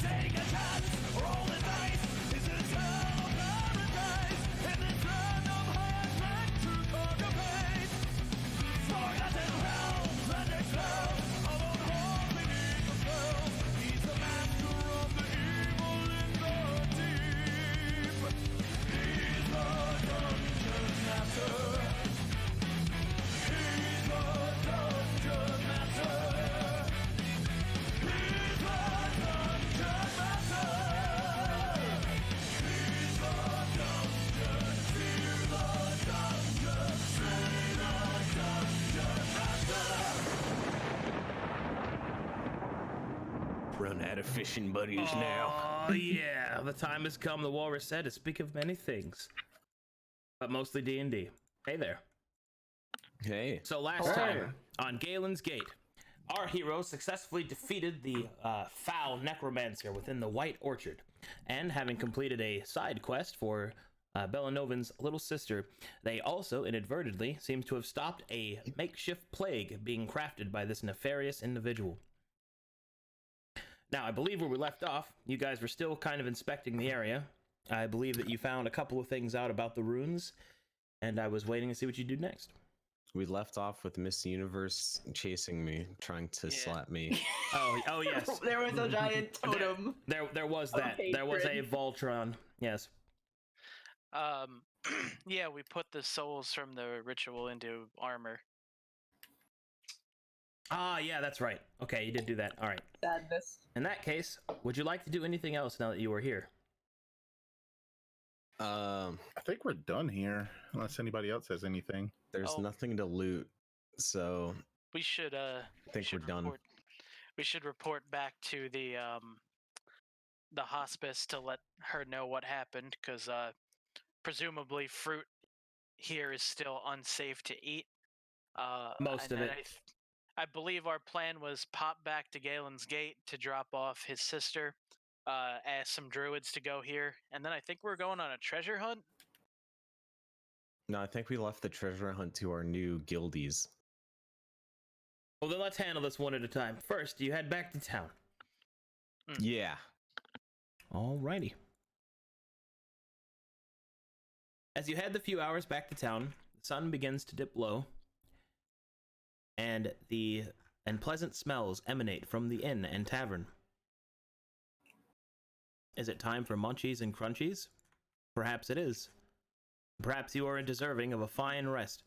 Take a chance, roll the dice. Is it eternal paradise? In this land of high adventure, conquer pace. Forgotten realms and excel. Of unholy beneath the spell. He's the master of the evil in the deep. He's the dungeon master. He's the dungeon master. He's the dungeon master. He's the dungeon. Fear the dungeon. Slay the dungeon master. Run out of fishing buddies now. Oh, yeah. The time has come, the walrus said, to speak of many things. But mostly D&D. Hey there. Hey. So last time, on Galen's Gate, our hero successfully defeated the foul necromancer within the White Orchard. And having completed a side quest for Bellanovan's little sister, they also inadvertently seem to have stopped a makeshift plague being crafted by this nefarious individual. Now, I believe where we left off, you guys were still kind of inspecting the area. I believe that you found a couple of things out about the runes, and I was waiting to see what you do next. We left off with Miss Universe chasing me, trying to slap me. Oh yes. There was a giant totem. There was that. Okay, There was a good. Voltron. Yes. Yeah, we put the souls from the ritual into armor. Ah, yeah, that's right. Okay, you did do that. All right. Sadness. In that case, would you like to do anything else now that you are here? I think we're done here, unless anybody else has anything. There's nothing to loot, so We should I think we're done. We should report back to the hospice to let her know what happened, because presumably fruit here is still unsafe to eat. Most of it. I believe our plan was pop back to Galen's Gate to drop off his sister, ask some druids to go here, and then I think we're going on a treasure hunt. No, I think we left the treasure hunt to our new guildies. Well, then let's handle this one at a time. First, you head back to town. Yeah. Alrighty. As you head the few hours back to town, the sun begins to dip low, and pleasant smells emanate from the inn and tavern. Is it time for munchies and crunchies? Perhaps it is. Perhaps you are deserving of a fine rest.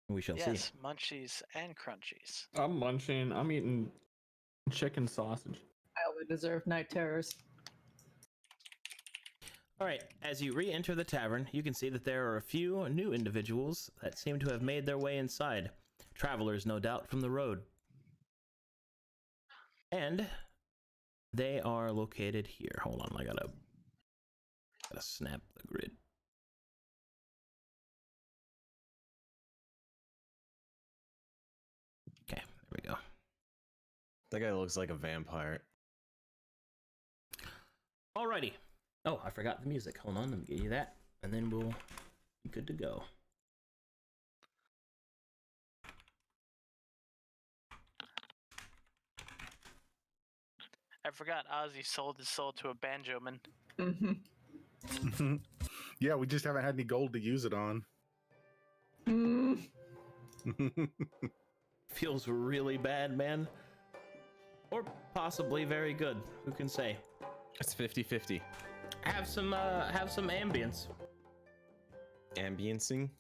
We shall see. Yes, munchies and crunchies. I'm munching. I'm eating chicken sausage. I only deserve night terrors. Alright, as you re-enter the tavern, you can see that there are a few new individuals that seem to have made their way inside. Travelers, no doubt, from the road. And they are located here. Hold on, I gotta snap the grid. Okay, there we go. That guy looks like a vampire. Alrighty. Oh, I forgot the music. Hold on, let me get you that, and then we'll be good to go. I forgot Ozzy sold his soul to a banjoman. Mm-hmm. Yeah, we just haven't had any gold to use it on. Feels really bad, man. Or possibly very good. Who can say? It's 50-50. Have some ambience. Ambiencing?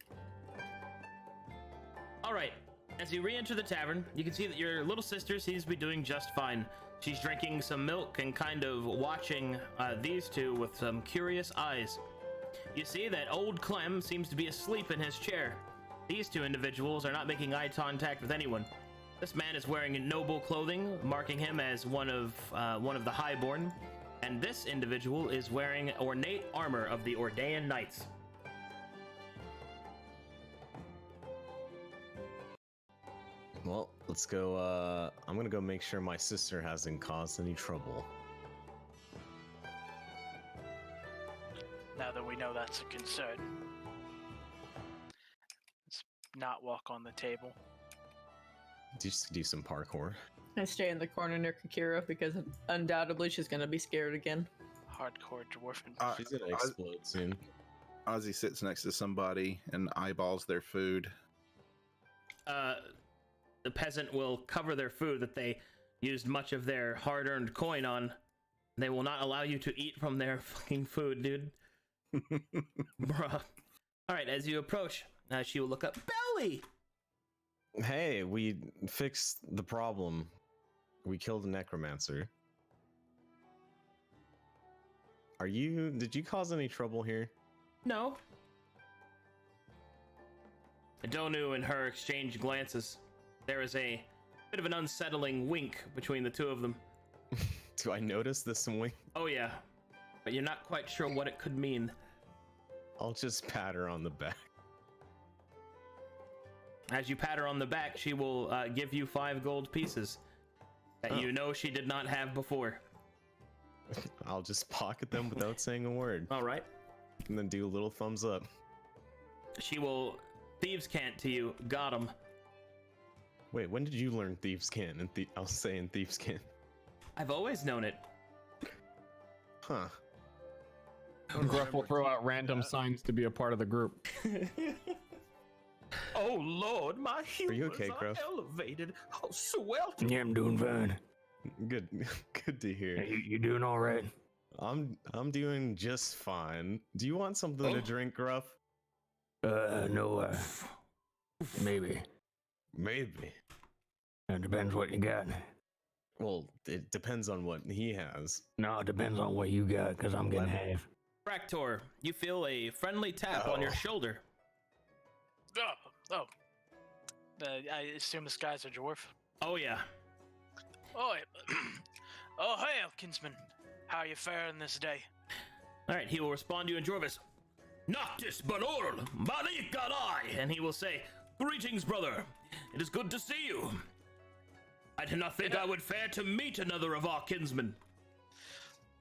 Alright, as you re-enter the tavern, you can see that your little sister seems to be doing just fine. She's drinking some milk and kind of watching these two with some curious eyes. You see that old Clem seems to be asleep in his chair. These two individuals are not making eye contact with anyone. This man is wearing noble clothing, marking him as one of the highborn, and this individual is wearing ornate armor of the Ordained Knights. Well, let's go, I'm gonna go make sure my sister hasn't caused any trouble. Now that we know that's a concern. Let's not walk on the table. Just do some parkour. I stay in the corner near Kakira because undoubtedly she's gonna be scared again. Hardcore dwarven. She's gonna explode soon. Ozzy sits next to somebody and eyeballs their food. The peasant will cover their food that they used much of their hard-earned coin on. They will not allow you to eat from their fucking food, dude. Bruh. Alright, as you approach, she will look up. Belly! Hey, we fixed the problem. We killed a necromancer. Did you cause any trouble here? No. Adonu and her exchange glances. There is a bit of an unsettling wink between the two of them. Do I notice this wink? Oh yeah, but you're not quite sure what it could mean. I'll just pat her on the back. As you pat her on the back, she will give you 5 gold pieces that you know she did not have before. I'll just pocket them without saying a word. All right. And then do a little thumbs up. She will thieves' cant to you. Got 'em. Wait, when did you learn thieves' cant? I'll say in thieves' cant. I've always known it. Huh. Gruff will throw out random signs to be a part of the group. Oh Lord, my humors you okay, Gruff? elevated. Oh, swelter. Yeah, I'm doing fine. Good. Good to hear. You doing all right? I'm doing just fine. Do you want something to drink, Gruff? No, maybe. Maybe. It depends what you got. Well, it depends on what he has. No, it depends on what you got, because I'm getting half. Bractor, you feel a friendly tap on your shoulder. I assume this guy's a dwarf. Oh yeah. Oh, oh, hail, kinsman. How are you faring this day? All right, he will respond to you in Dwarvish. Noctis Banor, Malikarai, and he will say, "Greetings, brother. It is good to see you. I did not think I would fare to meet another of our kinsmen."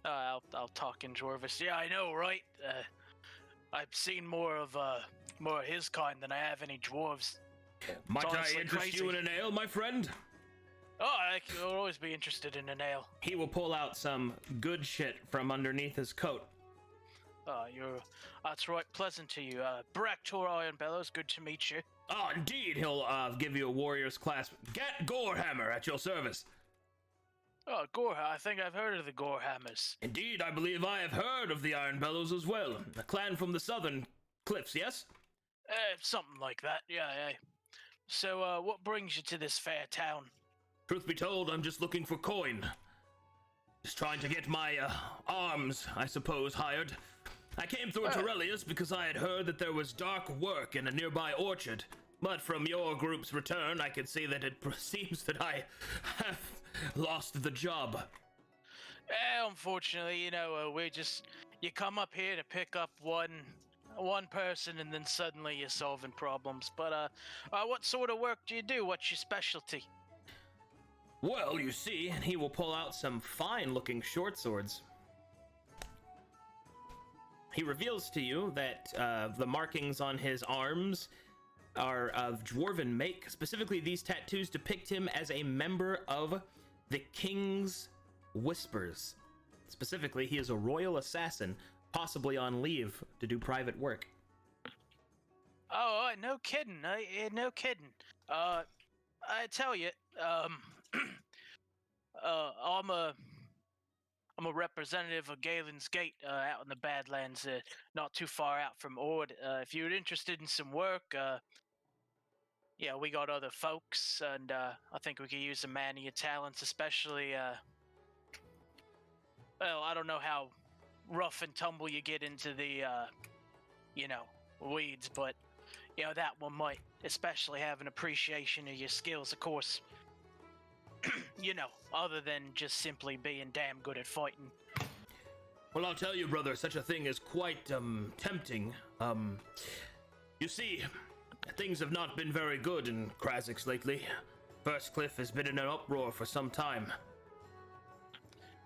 I'll talk in Dwarvish. Yeah, I know, right? I've seen more of his kind than I have any dwarves. Might I honestly interest crazy. you in an ale, my friend? Oh, I'll always be interested in an ale. He will pull out some good shit from underneath his coat. That's right, pleasant to you. Bractor Iron Bellows, good to meet you. Ah, indeed, he'll give you a warrior's clasp. Get Gorehammer at your service. Oh, Gorha, I think I've heard of the Gorehammers. Indeed, I believe I have heard of the Iron Bellows as well. A clan from the southern cliffs, yes? Something like that, yeah. So, what brings you to this fair town? Truth be told, I'm just looking for coin. Just trying to get my arms, I suppose, hired. I came through Torellius because I had heard that there was dark work in a nearby orchard. But from your group's return, I can see that it seems that I have lost the job. Unfortunately, you come up here to pick up one person and then suddenly you're solving problems. But, what sort of work do you do? What's your specialty? Well, you see, he will pull out some fine-looking short swords. He reveals to you that the markings on his arms are of dwarven make. Specifically, these tattoos depict him as a member of the King's Whispers. Specifically, he is a royal assassin, possibly on leave to do private work. Oh, no kidding. No kidding. I tell you, I'm a representative of Galen's Gate out in the Badlands, not too far out from Ord. If you're interested in some work, we got other folks, and I think we could use a man of your talents, especially, I don't know how rough and tumble you get into the, weeds, but, that one might especially have an appreciation of your skills, of course. Other than just simply being damn good at fighting. Well, I'll tell you, brother, such a thing is quite, tempting. You see, things have not been very good in Krazix lately. First Cliff has been in an uproar for some time.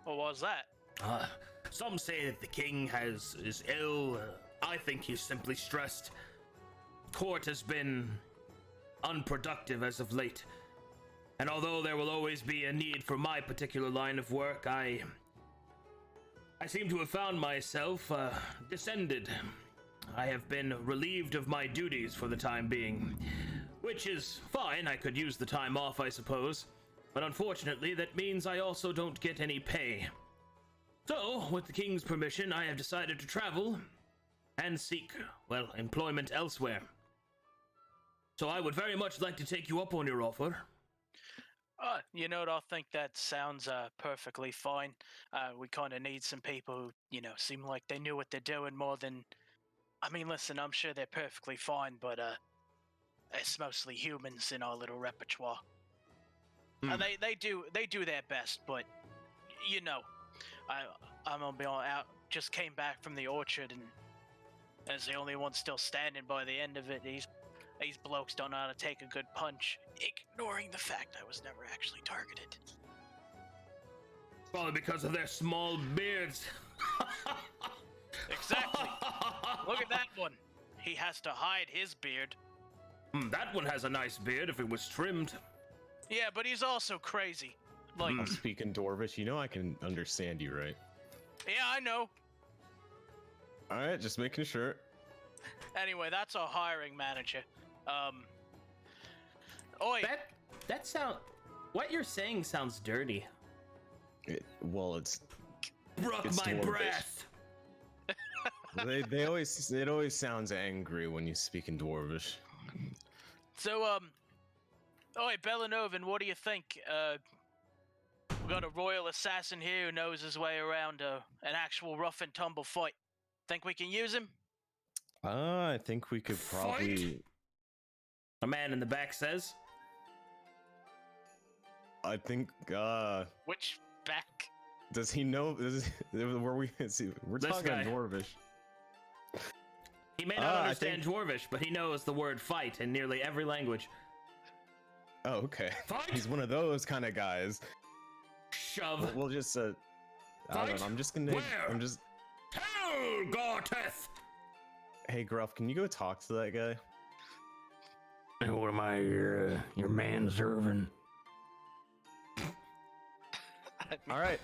What was that? Some say that the king is ill. I think he's simply stressed. Court has been unproductive as of late. And although there will always be a need for my particular line of work, I seem to have found myself descended. I have been relieved of my duties for the time being, which is fine. I could use the time off, I suppose, but unfortunately that means I also don't get any pay. So, with the king's permission, I have decided to travel and seek, well, employment elsewhere. So I would very much like to take you up on your offer. You know what? I think that sounds perfectly fine. We kind of need some people who, seem like they knew what they're doing more than. I mean, listen, I'm sure they're perfectly fine, but it's mostly humans in our little repertoire. They do their best, but I'm gonna be all out. Just came back from the orchard, and as the only one still standing by the end of it, these blokes don't know how to take a good punch, ignoring the fact I was never actually targeted. Probably because of their small beards. Exactly. Look at that one. He has to hide his beard. That one has a nice beard if it was trimmed. Yeah, but he's also crazy. Like, I'm speaking Dwarvish. You know I can understand you, right? yeah, I know. All right, just making sure. Anyway, that's our hiring manager. Oi. That sound. What you're saying sounds dirty. It's Broke It's my Dwarvish. breath. it always sounds angry when you speak in Dwarvish. So, oi, Bellanovan, what do you think? We got a royal assassin here who knows his way around an actual rough and tumble fight. Think we can use him? I think we could probably. A man in the back says. I think. Which back? Does he know? We're This talking guy. Dwarvish. He may not understand Dwarvish, but he knows the word fight in nearly every language. Oh, okay. Fight! He's one of those kind of guys. Shove. We'll just. I don't Fight? know. I'm just gonna. Where? I'm just. Helgoteth! Hey, Gruff, can you go talk to that guy? What am I, your manservant? All right.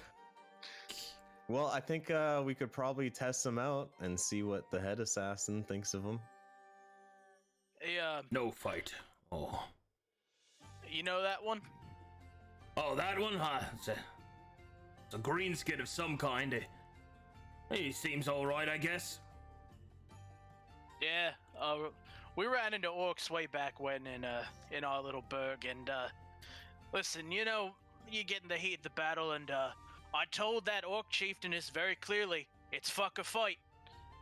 Well, I think we could probably test him out and see what the head assassin thinks of him. Hey, No fight. Oh. you know that one? Oh, that one? It's a green skin of some kind. He seems alright, I guess. Yeah, we ran into orcs way back when in our little burg, and listen, you get in the heat of the battle, and I told that orc chieftainess very clearly, it's fuck a fight,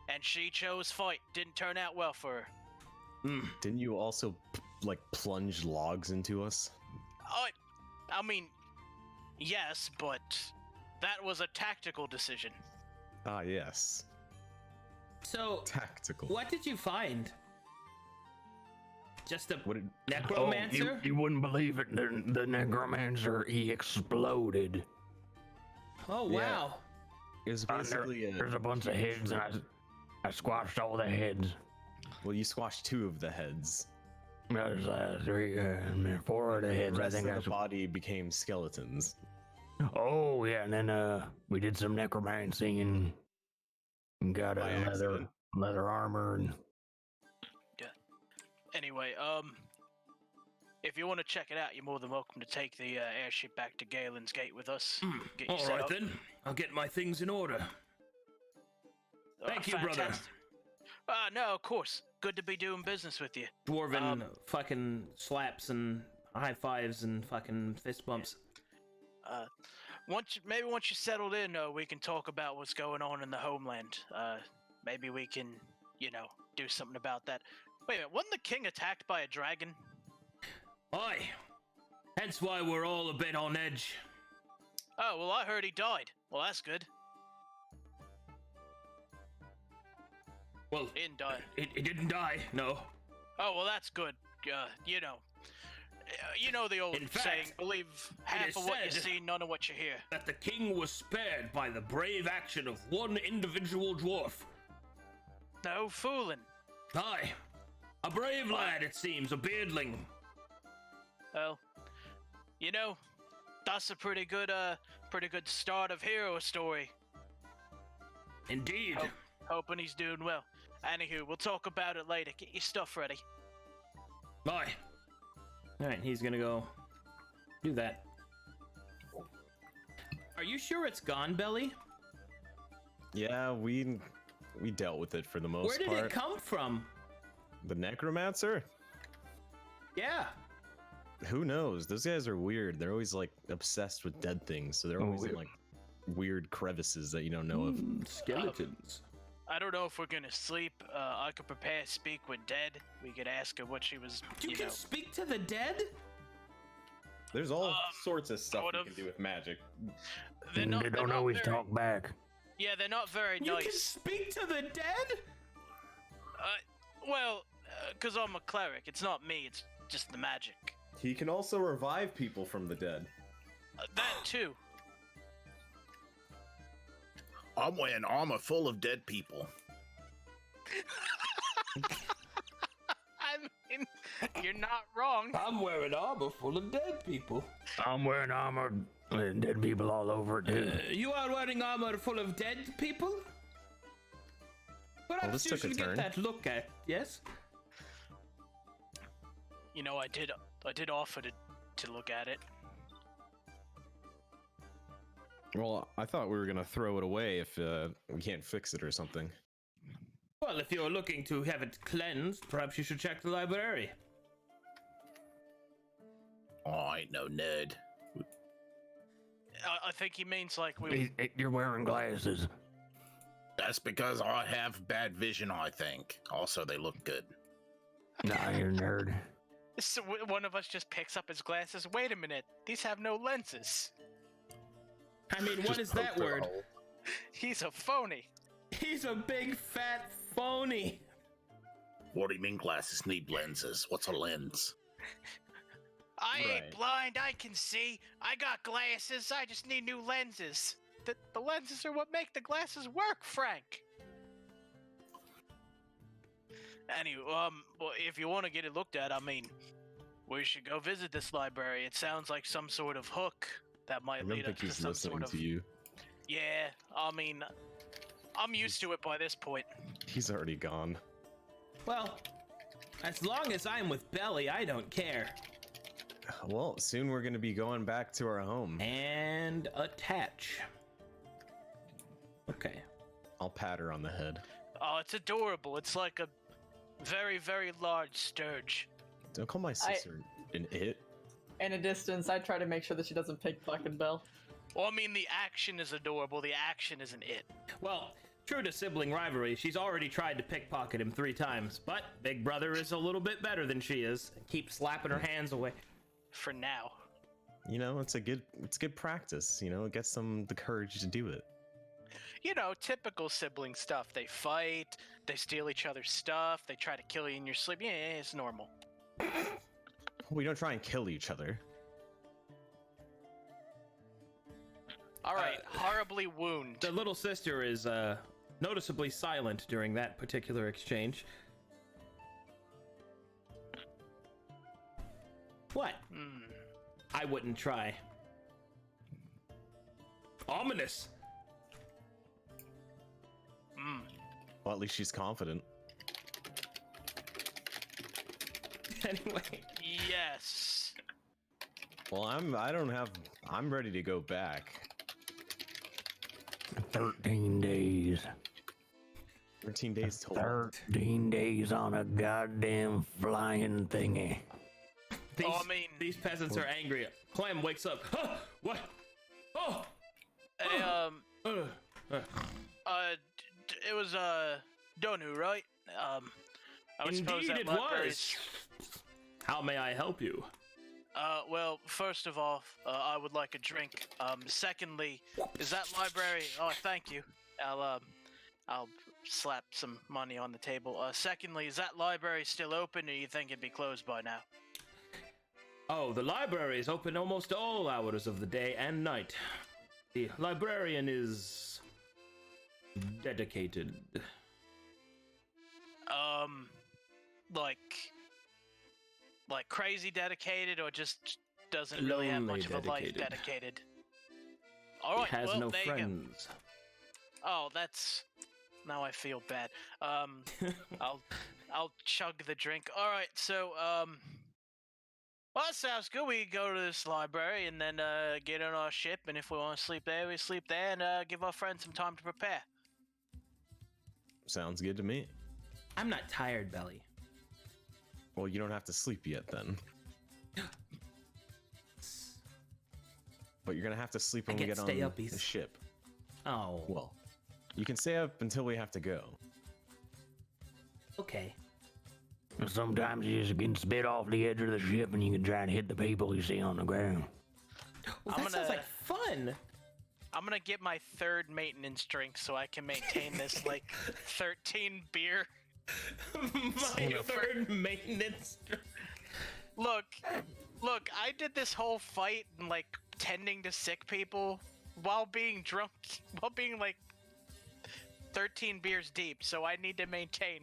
and she chose fight. Didn't turn out well for her. Didn't you also plunge logs into us? I mean, yes, but that was a tactical decision. Ah, yes. So, Tactical. what did you find? Just a What did- necromancer? You wouldn't believe it. The necromancer, he exploded. Oh, Yeah. wow. It was basically There's a bunch of heads, and I squashed all the heads. Well, you squashed 2 of the heads. There's 4 of the heads. The I rest think of the body became skeletons. Oh yeah, and then we did some necromancy and got a By accident. leather armor and. Anyway, if you want to check it out, you're more than welcome to take the airship back to Galen's Gate with us. Get you set Alright up. then. I'll get my things in order. Thank you, brother. Fantastic. No, of course. Good to be doing business with you. Dwarven fucking slaps and high fives and fucking fist bumps. Once you settled in, we can talk about what's going on in the homeland. Maybe we can, do something about that. Wait a minute, wasn't the king attacked by a dragon? Aye. Hence why we're all a bit on edge. Oh, well, I heard he died. Well, that's good. Well, He didn't die. he didn't die, no. Oh, well, that's good. You know the old In fact, saying, believe half is of what you said- see, none of what you hear. That the king was spared by the brave action of one individual dwarf. No fooling. Aye. A brave lad, it seems, a beardling. Well, You know, that's a pretty good start of hero story. Indeed. Hoping he's doing well. Anywho, we'll talk about it later. Get your stuff ready. Bye. All right, he's gonna go do that. Are you sure it's gone, Belly? Yeah, we dealt with it for the most Where did part. it come from? The necromancer? Yeah. Who knows? Those guys are weird. They're always like obsessed with dead things, so they're always in like weird crevices that you don't know of. Skeletons. I don't know if we're gonna sleep. I could prepare speak with dead. We could ask her what she was. You can speak to the dead? There's all sorts of stuff sort you of. can do with magic. They're not, They they're don't not always very- talk back. Yeah, they're not very You can nice. speak to the dead? Well, because I'm a cleric. It's not me. It's just the magic. He can also revive people from the dead. That too. I'm wearing armor full of dead people. I mean, you're not wrong. I'm wearing armor full of dead people. I'm wearing armor and dead people all over it, too. You are wearing armor full of dead people? Perhaps this you took a should get turn. that look at, yes? You know, I did offer to look at it. Well, I thought we were gonna throw it away if we can't fix it or something. Well, if you're looking to have it cleansed, perhaps you should check the library. Oh, I ain't no nerd. I think he means like we. You're wearing glasses. That's because I have bad vision, I think. Also, they look good. Nah, you're a nerd. So one of us just picks up his glasses. Wait a minute, these have no lenses. I mean, what Just is poke that their word? hole. He's a phony. He's a big fat phony. What do you mean glasses need lenses? What's a lens? I Right. ain't blind. I can see. I got glasses. I just need new lenses. The lenses are what make the glasses work, Frank. Anyway, well, if you want to get it looked at, I mean, we should go visit this library. It sounds like some sort of hook that I might don't lead think us to he's some listening sort of. to you. Yeah, I mean, I'm used to it by this point. He's already gone. Well, as long as I'm with Belly, I don't care. Well, soon we're gonna be going back to our home. And attach. Okay. I'll pat her on the head. Oh, it's adorable. It's like a very, very large sturge. Don't call my sister an it. In a distance, I try to make sure that she doesn't pickpocket Belle. Well, I mean, the action is adorable. The action isn't it. Well, true to sibling rivalry, she's already tried to pickpocket him 3 times, but Big Brother is a little bit better than she is. Keep slapping her hands away. For now. You know, it's good practice. You know, it gets them the courage to do it. You know, typical sibling stuff. They fight, they steal each other's stuff, they try to kill you in your sleep. Yeah, it's normal. We don't try and kill each other. All right, horribly wound. The little sister is noticeably silent during that particular exchange. What? I wouldn't try. Ominous. Well, at least she's confident. Anyway. Yes. Well, I'm ready to go back. 13 days. 13 days total. 13 days on a goddamn flying thingy. These, I mean- these peasants are angry. Clem wakes up. Huh, what? Oh! Hey, Uh, it was Donu, right? I would suppose indeed that it library's- was. How may I help you? Well, first of all, I would like a drink. Secondly, is that library? Oh, thank you. I'll slap some money on the table. Secondly, is that library still open, or you think it'd be closed by now? Oh, the library is open almost all hours of the day and night. The librarian is dedicated. Like crazy dedicated, or just doesn't really have Lonely much of a life dedicated. dedicated. All right, Has well, no there you go. friends. Oh, that's. Now I feel bad. I'll chug the drink. All right, so well, that sounds good. We go to this library and then get on our ship, and if we want to sleep there, we sleep there, and give our friends some time to prepare. Sounds good to me. I'm not tired, Belly. Well, you don't have to sleep yet then. But you're gonna have to sleep when we get get on stay-uppies. the ship. Oh, Well, you can stay up until we have to go. okay. Sometimes you just get spit off the edge of the ship and you can try and hit the people you see on the ground. Well, I'm that sounds gonna- like fun. I'm gonna get my third maintenance drink so I can maintain this like 13 beer. My third maintenance. Look, I did this whole fight and like tending to sick people while being drunk, while being like 13 beers deep, so I need to maintain.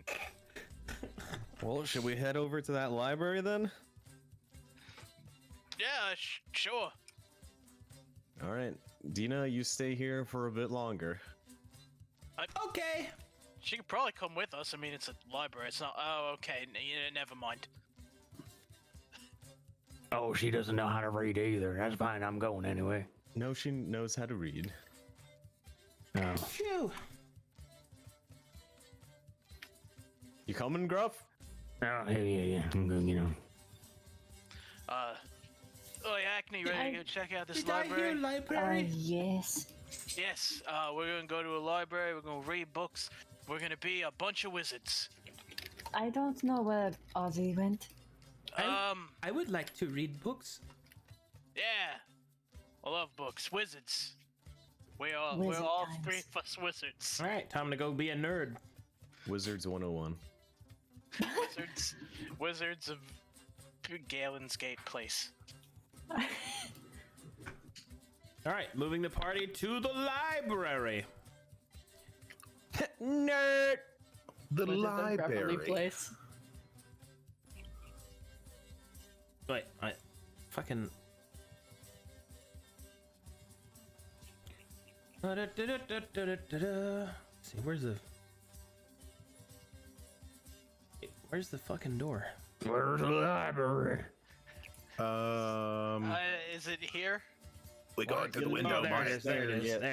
Well, should we head over to that library then? Yeah, sure. All right, Dina, you stay here for a bit longer. Okay. She could probably come with us. I mean, it's a library. It's not. Oh, okay. Never mind. Oh, she doesn't know how to read either. That's fine. I'm going anyway. No, she knows how to read. Oh. Phew. You coming, Gruff? Oh, yeah. I'm good, Oh, yeah, Acne, ready to go check out this Did I library? hear library? Yes. Yes. We're gonna go to a library. We're gonna read books. We're gonna be a bunch of wizards. I don't know where Ozzy went. I would like to read books. Yeah. I love books. Wizards. We're all Wizard times. three of us wizards. All right, time to go be a nerd. Wizards 101. Wizards of Galen's Gate Place. All right, moving the party to the library. Nerd! The Was it the properly library. place? Wait, I fucking. See, where's the fucking door? Where's the library? Is it here? We go into the window, There Mark. it is. There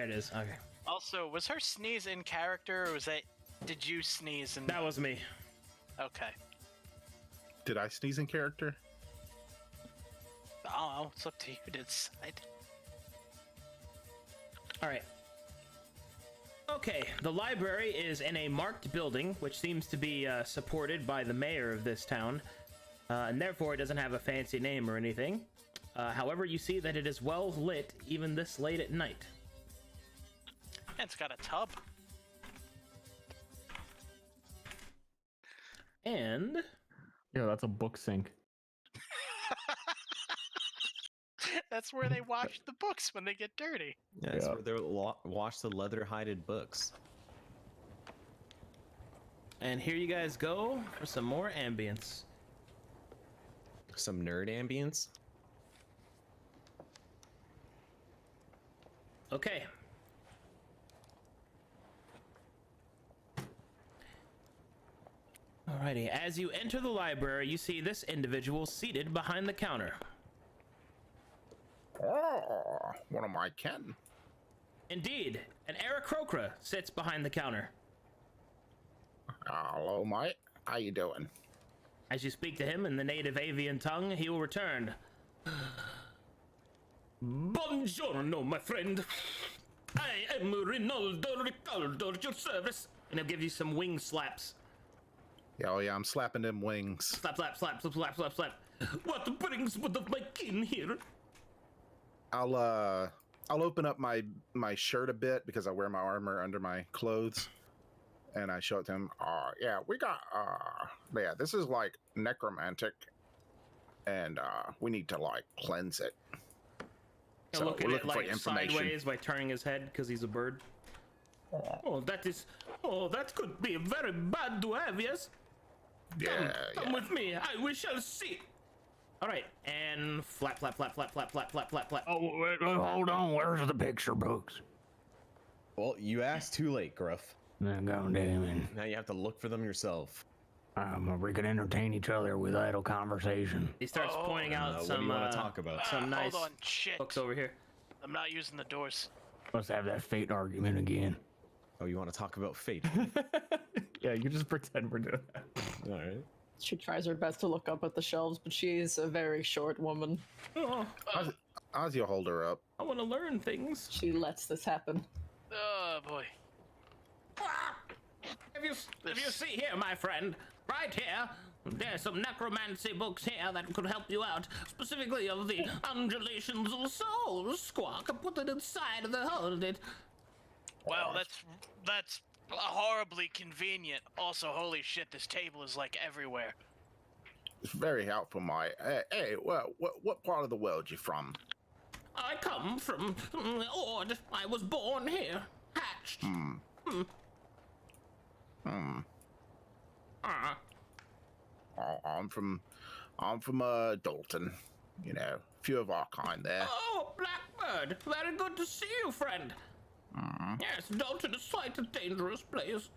it is. Okay, Also, was her sneeze in character, or was that? Did you sneeze? And that was me. okay. Did I sneeze in character? I don't know. It's up to you to decide. All right. Okay, the library is in a marked building, which seems to be supported by the mayor of this town, and therefore it doesn't have a fancy name or anything. However, you see that it is well lit, even this late at night. And it's got a tub. And Yeah, that's a book sink. That's where they wash the books when they get dirty. Yeah, that's where they wash the leather-hided books. here you guys go for some more ambience. Some nerd ambience. Okay. Alrighty, as you enter the library, you see this individual seated behind the counter. Oh, one of my kin. Indeed, an Aarakocra sits behind the counter. Hello, mate. How you doing? As you speak to him in the native avian tongue, he will return. Buongiorno, my friend. I am Rinaldo at your service. And he'll give you some wing slaps. Yeah, oh yeah, I'm slapping them wings. Slap, slap, slap, slap, slap, slap, slap. What brings one of my kin here? I'll open up my shirt a bit because I wear my armor under my clothes, and I show it to him. Yeah, we got yeah, this is like necromantic, and we need to like cleanse it. He'll So look at we're it looking for like information. sideways by turning his head because he's a bird. Oh, that could be very bad to have, yes? Yeah, Come with me, we shall see. All right, and flap, flap, flap, flap, flap, flap, flap, flap, flap. Oh, wait, hold on. Where's the picture books? Well, you asked too late, Gruff. God damn it. Now you have to look for them yourself. We can entertain each other with idle conversation. He starts pointing out what some. do you want to talk about? Some nice Hold on, shit. books over here. I'm not using the doors. Let's have that fate argument again. Oh, you want to talk about fate? Yeah, you just pretend we're doing that. All right. She tries her best to look up at the shelves, but she's a very short woman. Oh, Ozzy will hold her up. I want to learn things. She lets this happen. Oh boy. If you see here, my friend, right here, there's some necromancy books here that could help you out, specifically of the undulations of souls. Squawk, and put it inside of the hold it. Well, that's horribly convenient. Also, holy shit, this table is like everywhere. It's very helpful, mate. Hey, what part of the world you from? I come from Ord. I was born here, hatched. I'm from Dalton. You know, few of our kind there. Oh, Blackbird, very good to see you, friend. Yes, Dalton is quite a dangerous place.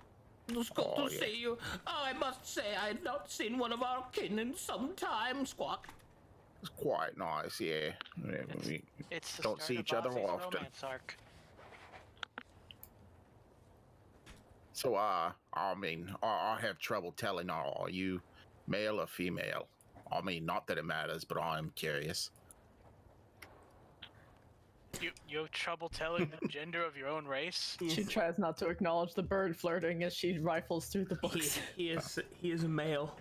It's good to see you. Oh, I must say, I've not seen one of our kin in some time, Squawk. It's quite nice, yeah. We It's the don't start see of each other Ozzy's often. romance arc. So, I mean, I have trouble telling, are you male or female? I mean, not that it matters, but I'm curious. You have trouble telling the gender of your own race? She tries not to acknowledge the bird flirting as she rifles through the books. He is a male.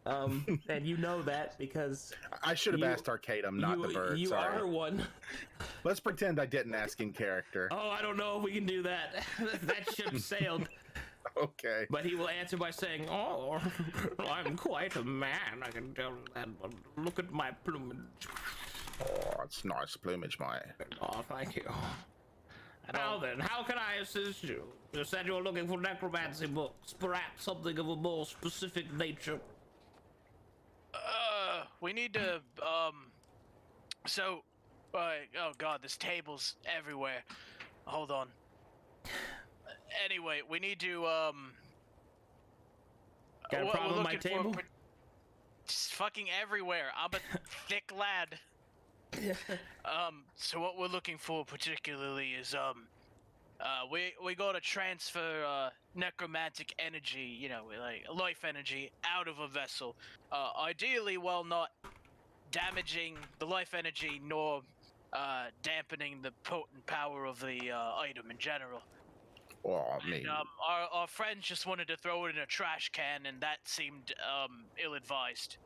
And you know that because I should have asked Arcadum, not the bird. You Sorry. are one. Let's pretend I didn't ask in character. Oh, I don't know if we can do that. That ship sailed. Okay. But he will answer by saying, "Oh, I'm quite a man. I can tell that. But look at my plumage." Oh, it's nice plumage, mate. Oh, thank you. Now then, how can I assist you? You said you were looking for necromancy books, perhaps something of a more specific nature. We need to, oh god, this table's everywhere. Hold on. Anyway, we need to, Got a what problem we're with my looking table? It's fucking everywhere. I'm a thick lad. So what we're looking for particularly is, we gotta transfer, necromantic energy, you know, like life energy out of a vessel. Ideally while not damaging the life energy nor, dampening the potent power of the, item in general. Oh, I mean, Our friends just wanted to throw it in a trash can and that seemed, ill-advised.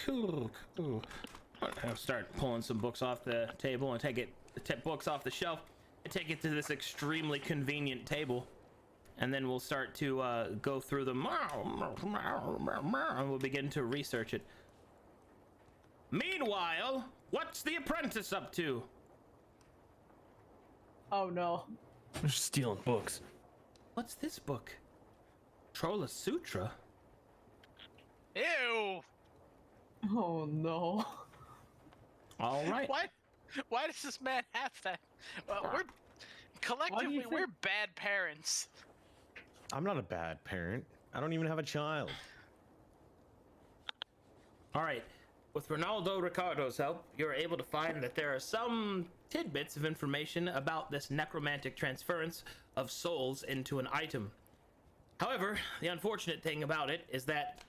Cool. I'll start pulling some books off the table and take books off the shelf and take it to this extremely convenient table, and then we'll start to go through them and we'll begin to research it. Meanwhile, what's the apprentice up to? Oh no. They're stealing books. What's this book? Trolla Sutra? Ew! Oh no. All right. What? Why does this man have that? We're collectively think- we're bad parents. I'm not a bad parent. I don't even have a child. All right. With Ronaldo Ricardo's help, you're able to find that there are some tidbits of information about this necromantic transference of souls into an item. However, the unfortunate thing about it is that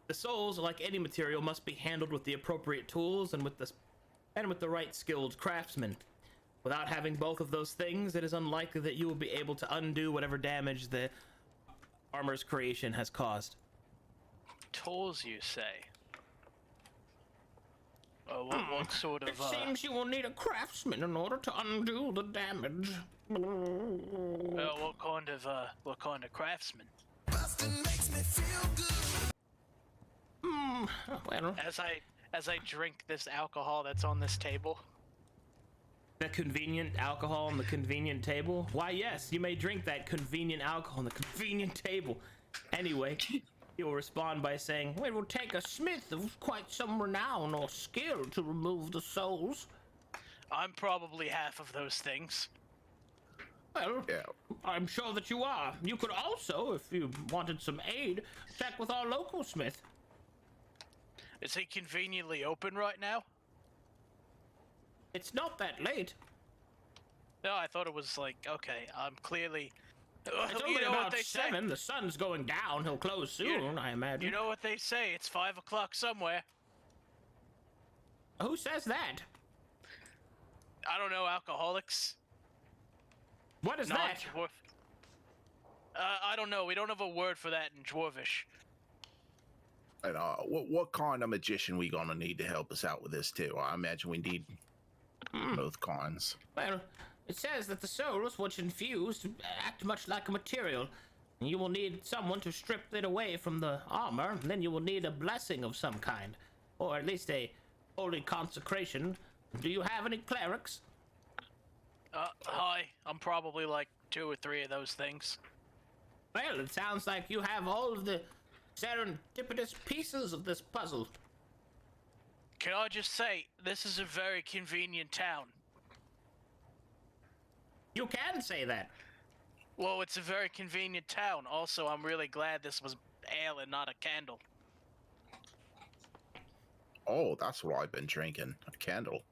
the souls, like any material, must be handled with the appropriate tools and with the right skilled craftsmen. Without having both of those things, it is unlikely that you will be able to undo whatever damage the armor's creation has caused. Tools, you say? What sort of? It seems you will need a craftsman in order to undo the damage. What kind of craftsman? Well, As I drink this alcohol that's on this table. the convenient alcohol on the convenient table? Why, yes, you may drink that convenient alcohol on the convenient table. Anyway, He'll respond by saying, "It will take a smith of quite some renown or skill to remove the souls." I'm probably half of those things. Well, Yeah. I'm sure that you are. You could also, if you wanted some aid, check with our local smith. Is he conveniently open right now? It's not that late. No, I thought it was like, okay, I'm clearly... It's you only know what about they 7. say? The sun's going down. He'll close soon, I imagine. You know what they say, it's 5 o'clock somewhere. Who says that? I don't know, alcoholics. What is that? Non-dwarf. I don't know, we don't have a word for that in Dwarvish. And what kind of magician we gonna need to help us out with this too? I imagine we need both kinds. Well, it says that the souls, which infused, act much like a material. You will need someone to strip it away from the armor, and then you will need a blessing of some kind. Or at least a holy consecration. Do you have any clerics? Hi, I'm probably like 2 or 3 of those things. Well, it sounds like you have all of the serendipitous pieces of this puzzle. Can I just say, this is a very convenient town. You can say that. Well, it's a very convenient town. Also, I'm really glad this was ale and not a candle. Oh, that's what I've been drinking. A candle.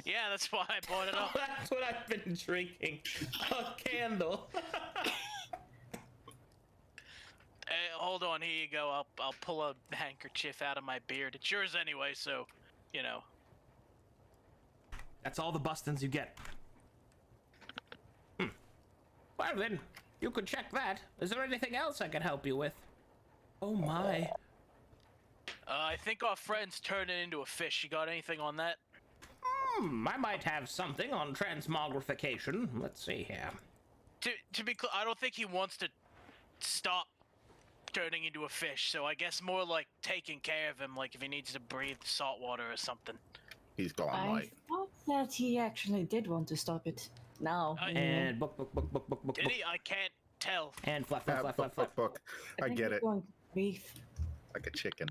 Yeah, that's why I bought it Oh, up. that's what I've been drinking. A candle. Hold on, here you go. I'll pull a handkerchief out of my beard. It's yours anyway, so, you know. That's all the bustins you get. Well then, you could check that. Is there anything else I can help you with? Oh my. I think our friend's turned it into a fish. You got anything on that? I might have something on transmogrification. Let's see here. To be clear, I don't think he wants to stop turning into a fish, so I guess more like taking care of him, like if he needs to breathe salt water or something. He's gone I light. thought that he actually did want to stop it. Now. And book. Did he? I can't tell. And flap. Book. I think get he's it. going to breathe. Like a chicken.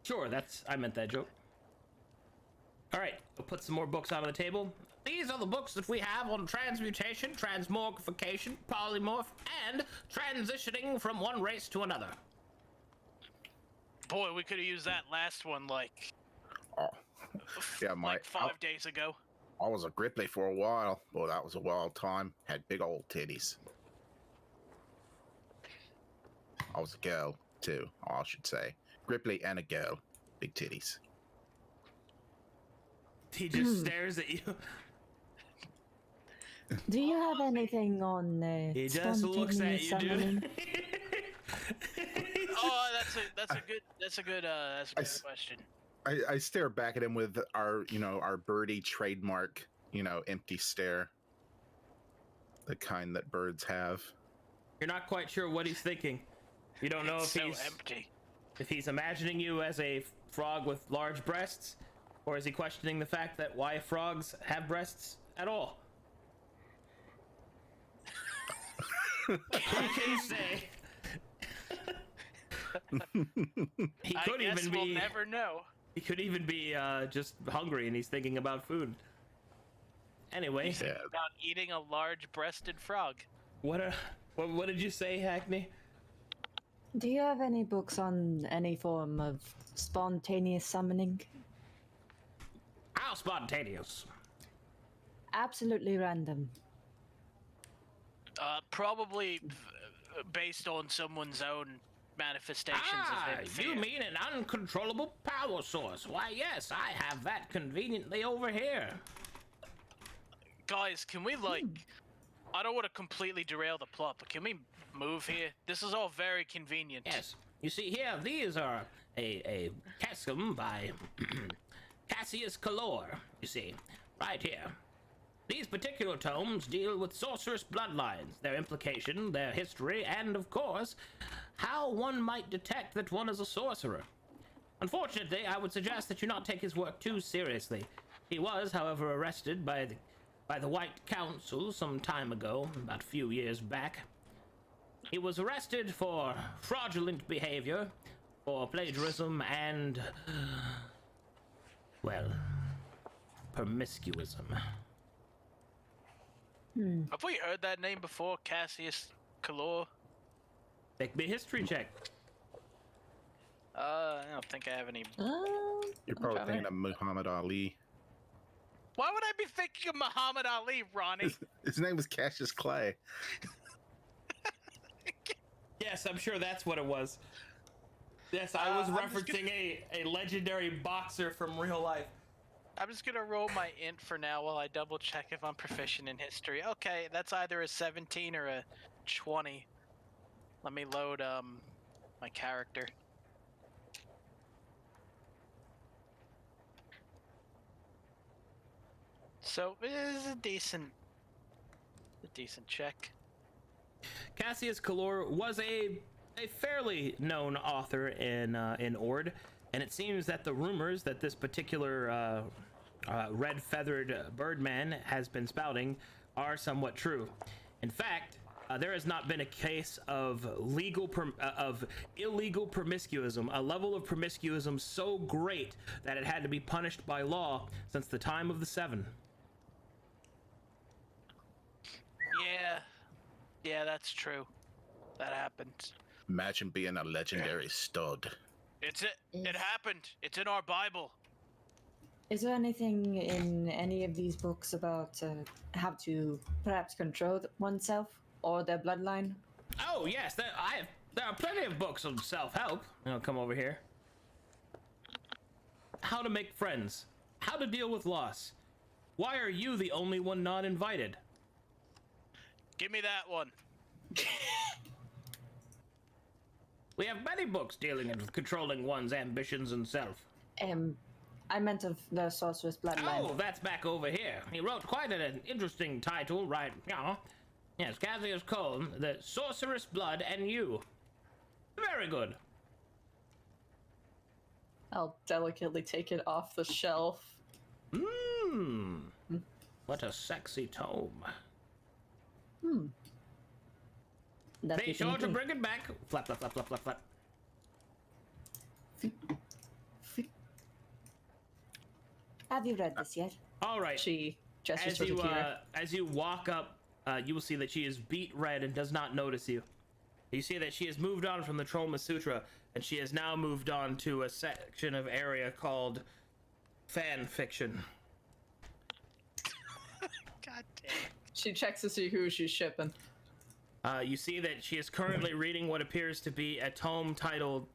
Sure, I meant that joke. All right, we'll put some more books on the table. These are the books that we have on transmutation, transmogrification, polymorph, and transitioning from one race to another. Boy, we could have used that last one like Oh, yeah, like 5 days ago. I was a Gripply for a while. Boy, that was a wild time. Had big old titties. I was a girl, too, I should say. Gripply and a girl. Big titties. He just stares at you. Do you have anything on He just looks at you, summoning? dude. Oh, that's a good question. I stare back at him with our birdie trademark, empty stare. The kind that birds have. You're not quite sure what he's thinking. You don't know It's if so he's empty. if he's imagining you as a frog with large breasts, or is he questioning the fact that why frogs have breasts at all? Who can say? He could I guess even we'll be. never know. He could even be just hungry and he's thinking about food. Anyway, Yeah. About eating a large-breasted frog. what did you say, Hackney? Do you have any books on any form of spontaneous summoning? How spontaneous? Absolutely random. Probably based on someone's own manifestations of him. You mean an uncontrollable power source? Why, yes, I have that conveniently over here. Guys, can we I don't want to completely derail the plot, but can we move here? This is all very convenient. Yes, you see here, these are a cascum by Cassius Calor, you see, right here. These particular tomes deal with sorceress bloodlines, their implication, their history, and, of course, how one might detect that one is a sorcerer. Unfortunately, I would suggest that you not take his work too seriously. He was, however, arrested by the White Council some time ago, about a few years back. He was arrested for fraudulent behavior, for plagiarism, and, well, promiscuism. Have we heard that name before? Cassius Calor? Make me a history check. I don't think I have any. You're probably thinking of Muhammad Ali. Why would I be thinking of Muhammad Ali, Ronnie? His name was Cassius Clay. Yes, I'm sure that's what it was. Yes, I was referencing a legendary boxer from real life. I'm just gonna roll my int for now while I double check if I'm proficient in history. Okay, that's either a 17 or a 20. Let me load my character. So it is a decent check. Cassius Calor was a fairly known author in Ord, and it seems that the rumors that this particular red-feathered birdman has been spouting are somewhat true. In fact, there has not been a case of illegal promiscuism, a level of promiscuism so great that it had to be punished by law since the time of the Seven. Yeah, that's true. That happened. Imagine being a legendary stud. It happened. It's in our Bible. Is there anything in any of these books about how to perhaps control oneself or their bloodline? Oh yes, there are plenty of books on self-help. I'll come over here. How to make friends. How to deal with loss. Why are you the only one not invited? Give me that one. We have many books dealing with controlling one's ambitions and self. I meant of the sorceress bloodline. Oh, that's back over here. He wrote quite an interesting title, right? Yeah. Yes, Cassius Colm, The Sorceress Blood and You. Very good. I'll delicately take it off the shelf. What a sexy tome. That Be sure to bring it back. Flap, flap, flap, flap, flap, flap. Have you read this yet? All right. She gestures towards Akira. As you walk up, you will see that she is beet red and does not notice you. You see that she has moved on from the Troma Sutra, and she has now moved on to a section of area called fan fiction. God damn. She checks to see who she's shipping. You see that she is currently reading what appears to be a tome titled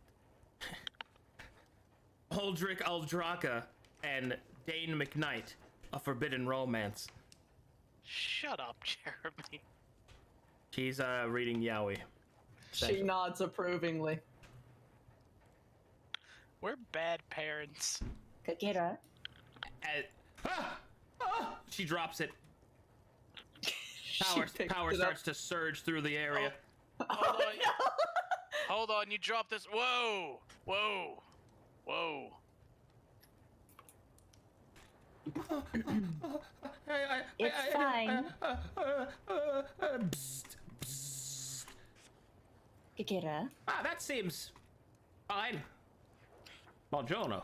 Aldrich Aldraka and Dane McKnight, A Forbidden Romance. Shut up, Jeremy. She's reading Yaoi. She nods approvingly. We're bad parents. Kakira. She drops it. She Power starts to surge through the area. Hold on. Hold on, you dropped this. Whoa! Whoa! Whoa! It's fine. Kakira. That seems fine. Buongiorno.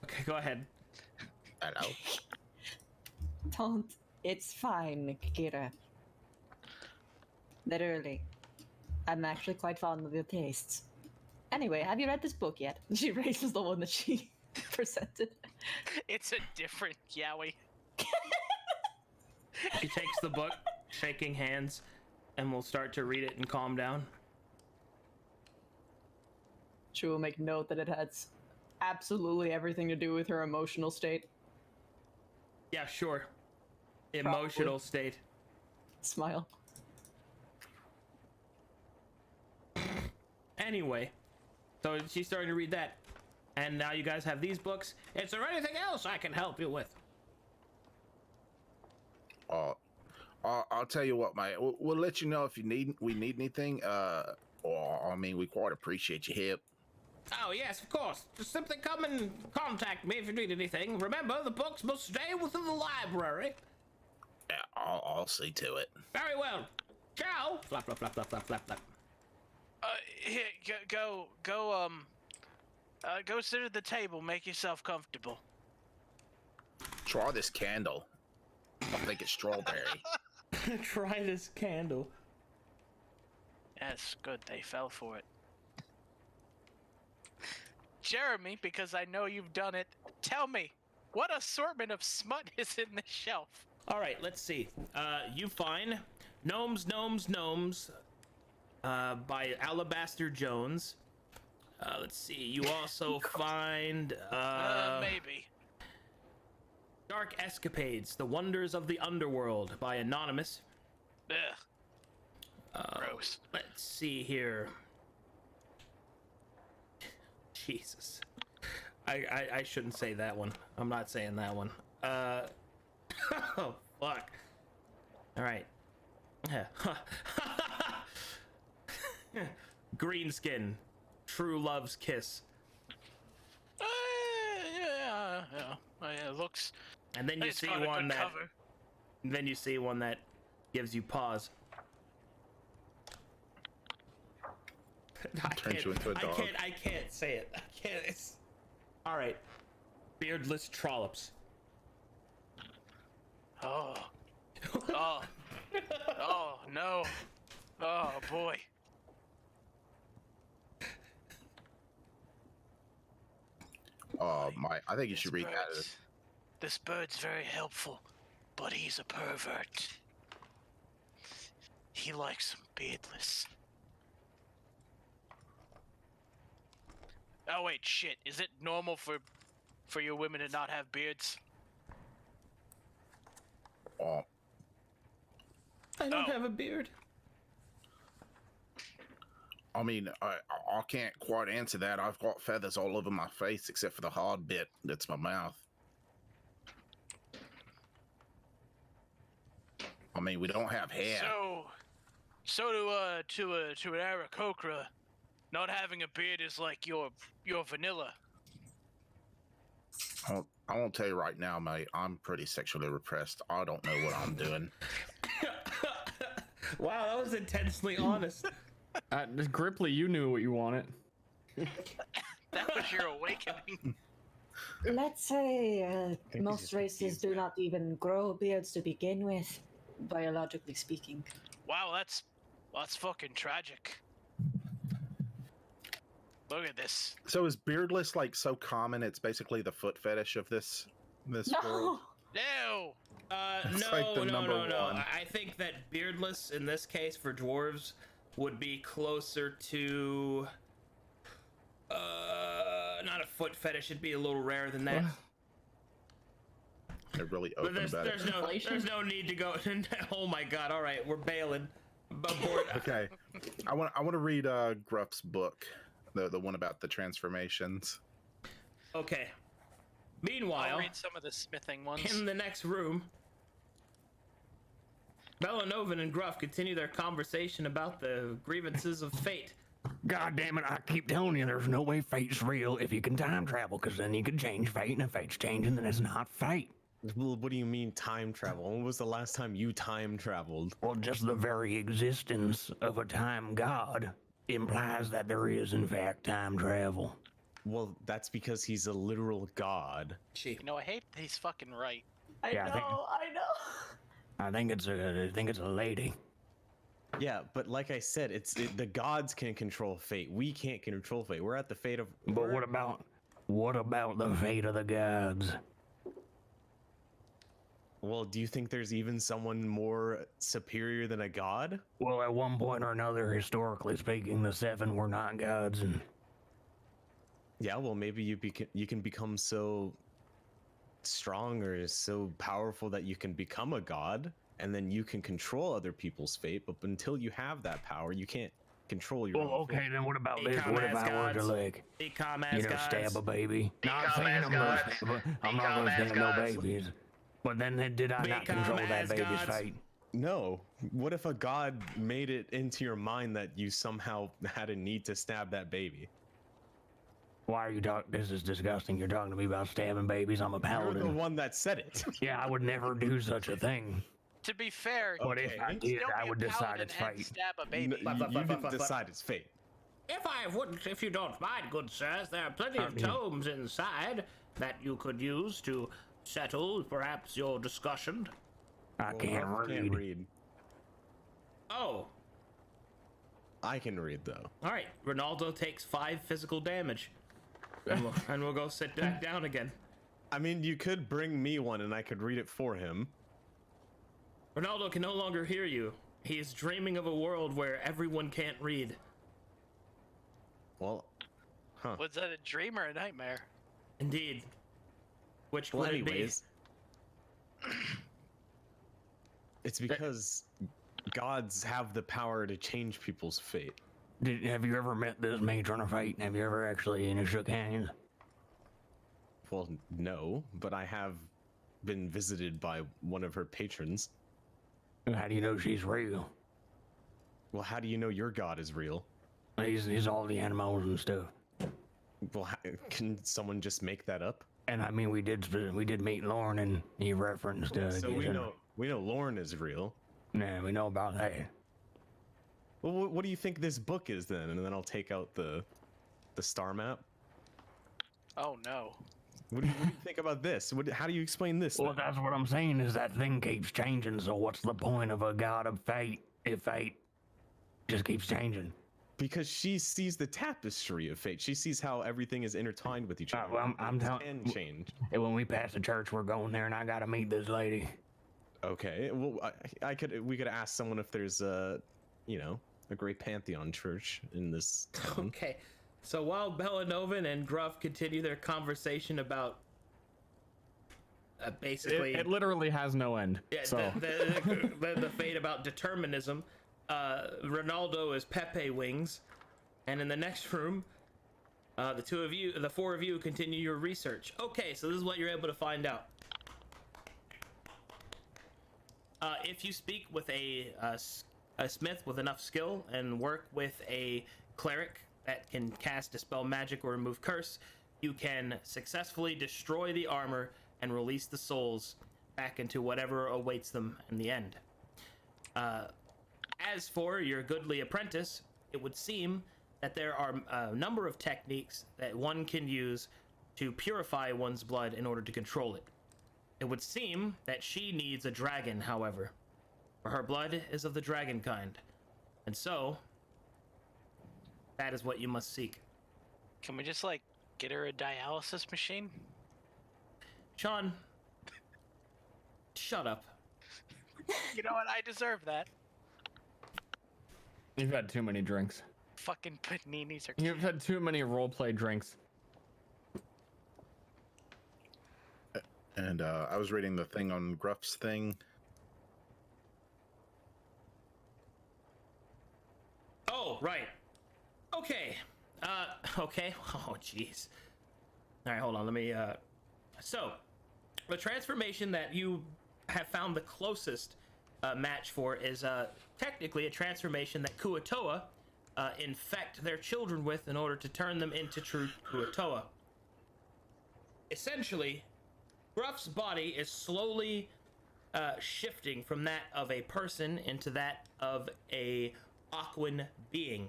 Okay, go ahead. Hello. Don't. It's fine, Kakira. Literally. I'm actually quite fond of your tastes. Anyway, have you read this book yet? She raises the one that she presented. It's a different Yowie. She takes the book, shaking hands, and will start to read it and calm down. She will make note that it has absolutely everything to do with her emotional state. Yeah, sure. Emotional state. Smile. Anyway, so she's starting to read that. And now you guys have these books. Is there anything else I can help you with? I'll tell you what, mate. We'll let you know if we need anything. I mean, we quite appreciate your help. Oh, yes, of course. Just simply come and contact me if you need anything. Remember, the books must stay within the library. Yeah, I'll see to it. Very well. Ciao. Flap, flap, flap, flap, flap, flap, flap. Here, go sit at the table. Make yourself comfortable. Try this candle. I think it's strawberry. Try this candle. Yes, good. They fell for it. Jeremy, because I know you've done it, tell me, what assortment of smut is in the shelf? All right, let's see. You find Gnomes by Alabaster Jones. Let's see. You also find Maybe. Dark Escapades: The Wonders of the Underworld by Anonymous. Ugh. Gross. Let's see here. Jesus. I shouldn't say that one. I'm not saying that one. Oh, fuck. All right. Greenskin. True Love's Kiss. Yeah. It looks. And then you it's see got a one good that. cover. Then you see one that gives you pause. Turns you into a dog. I can't say it. I can't. It's... All right. Beardless Trollops. Oh. Oh. Oh no. Oh boy. I think you should read that. This bird's very helpful, but he's a pervert. He likes them beardless. Oh wait, shit. Is it normal for your women to not have beards? Oh, I don't have a beard. I mean, I can't quite answer that. I've got feathers all over my face except for the hard bit that's my mouth. I mean, we don't have hair. So to an Aarakocra, not having a beard is like your vanilla. I won't tell you right now, mate. I'm pretty sexually repressed. I don't know what I'm doing. Wow, that was intensely honest. Gripply, you knew what you wanted. That was your awakening. Let's say he's most just races confused do now. not even grow beards to begin with, biologically speaking. Wow, that's fucking tragic. Look at this. So is beardless like so common? It's basically the foot fetish of this world. No. It's No, like the no, number no, no. one. I think that beardless in this case for dwarves would be closer to not a foot fetish. It'd be a little rarer than that. They're really But open there's about it. there's no need to go. Oh my god! All right, we're bailing. Abort. Okay, I want to read Gruff's book, the one about the transformations. Okay. Meanwhile, I'll read some of the smithing ones. in the next room, Bellanovan and Gruff continue their conversation about the grievances of fate. God damn it, I keep telling you there's no way fate's real if you can time travel, because then you can change fate, and if fate's changing, then it's not fate. Well, what do you mean time travel? When was the last time you time traveled? Well, just the very existence of a time god implies that there is, in fact, time travel. Well, that's because he's a literal god. Gee. You know, I hate that he's fucking right. I Yeah, I think- know. I think it's a lady. Yeah, but like I said, the gods can control fate. We can't control fate. We're at the fate of. But what about the fate of the gods? Well, do you think there's even someone more superior than a god? Well, at one point or another, historically speaking, the seven were not gods, and Yeah, well, maybe you can become so strong or so powerful that you can become a god, and then you can control other people's fate. But until you have that power, you can't control your own okay, fate. then what about this? Become What if as I were to gods. like, Become as gods. stab a baby? Not Become saying as I'm gonna gods. I'm not gonna Become as stab no gods. babies. But then did I not Become control that as baby's gods. fate? No. What if a god made it into your mind that you somehow had a need to stab that baby? Why are you talking? This is disgusting. You're talking to me about stabbing babies. I'm a You're the paladin. one that said it. Yeah, I would never do such a thing. To be fair, But if I Okay. did, don't I be would a decide paladin it's and fate. stab a You baby. didn't decide it's fate. If you don't mind, good sirs, there are plenty of tomes inside that you could use to settle perhaps your discussion. I Well, can't Ruff read. Oh, I can read though. all right. Ronaldo takes 5 physical damage, and we'll go sit back down again. I mean, you could bring me one and I could read it for him. Ronaldo can no longer hear you. He is dreaming of a world where everyone can't read. Well, huh. Was that a dream or a nightmare? Indeed. Which Well, would it be? anyways, it's because gods have the power to change people's fate. Have you ever met this matron of fate? Have you ever actually shook hands? Well, no, but I have been visited by one of her patrons. How do you know she's real? Well, how do you know your god is real? He's all the animals and stuff. Well, can someone just make that up? And I mean, we did meet Lauren, and he referenced. So we know Lauren is real. Yeah, we know about that. Well, what do you think this book is then? And then I'll take out the star map. Oh no. What do you think about this? How do you explain this? Well, then? that's what I'm saying. Is that thing keeps changing? So what's the point of a god of fate if fate just keeps changing? Because she sees the tapestry of fate. She sees how everything is intertwined with each other. Well, I'm telling. Can change. When we pass the church, we're going there, and I gotta meet this lady. Okay. Well, we could ask someone if there's a great pantheon church in this town. Okay. So while Bellanovan and Gruff continue their conversation about basically It literally has no end. yeah, So the fate about determinism, Ronaldo is Pepe Wings, and in the next room, the four of you continue your research. Okay, so this is what you're able to find out. If you speak with a smith with enough skill and work with a cleric that can cast Dispel Magic or Remove Curse, you can successfully destroy the armor and release the souls back into whatever awaits them in the end. As for your goodly apprentice, it would seem that there are a number of techniques that one can use to purify one's blood in order to control it. It would seem that she needs a dragon, however, for her blood is of the dragon kind, and so that is what you must seek. Can we just like get her a dialysis machine? Sean, shut up. You know what? I deserve that. you've had too many drinks. Fucking paninis are. You've had too many roleplay drinks. And I was reading the thing on Gruff's thing. Oh, right. Okay. Okay. Oh, jeez. All right, hold on. Let me, So, the transformation that you have found the closest match for is technically a transformation that Kuatoa infect their children with in order to turn them into true Kuatoa. Essentially, Gruff's body is slowly shifting from that of a person into that of a Aquan being.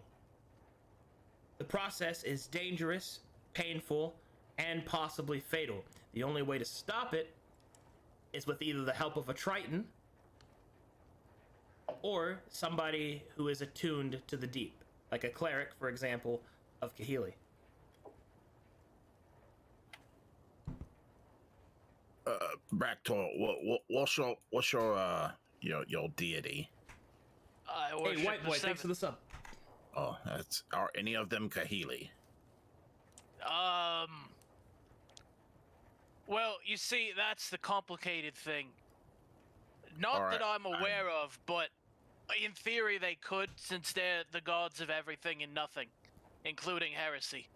The process is dangerous, painful, and possibly fatal. The only way to stop it is with either the help of a Triton or somebody who is attuned to the deep, like a cleric, for example, of Kahili. Bractor, what's your deity? I Hey, worship white the boy, thanks for seven. the sub. Oh, are any of them Kahili? Well, you see, that's the complicated thing. Not All right, that I'm aware of, but in theory they could, since they're the gods of everything and nothing, including heresy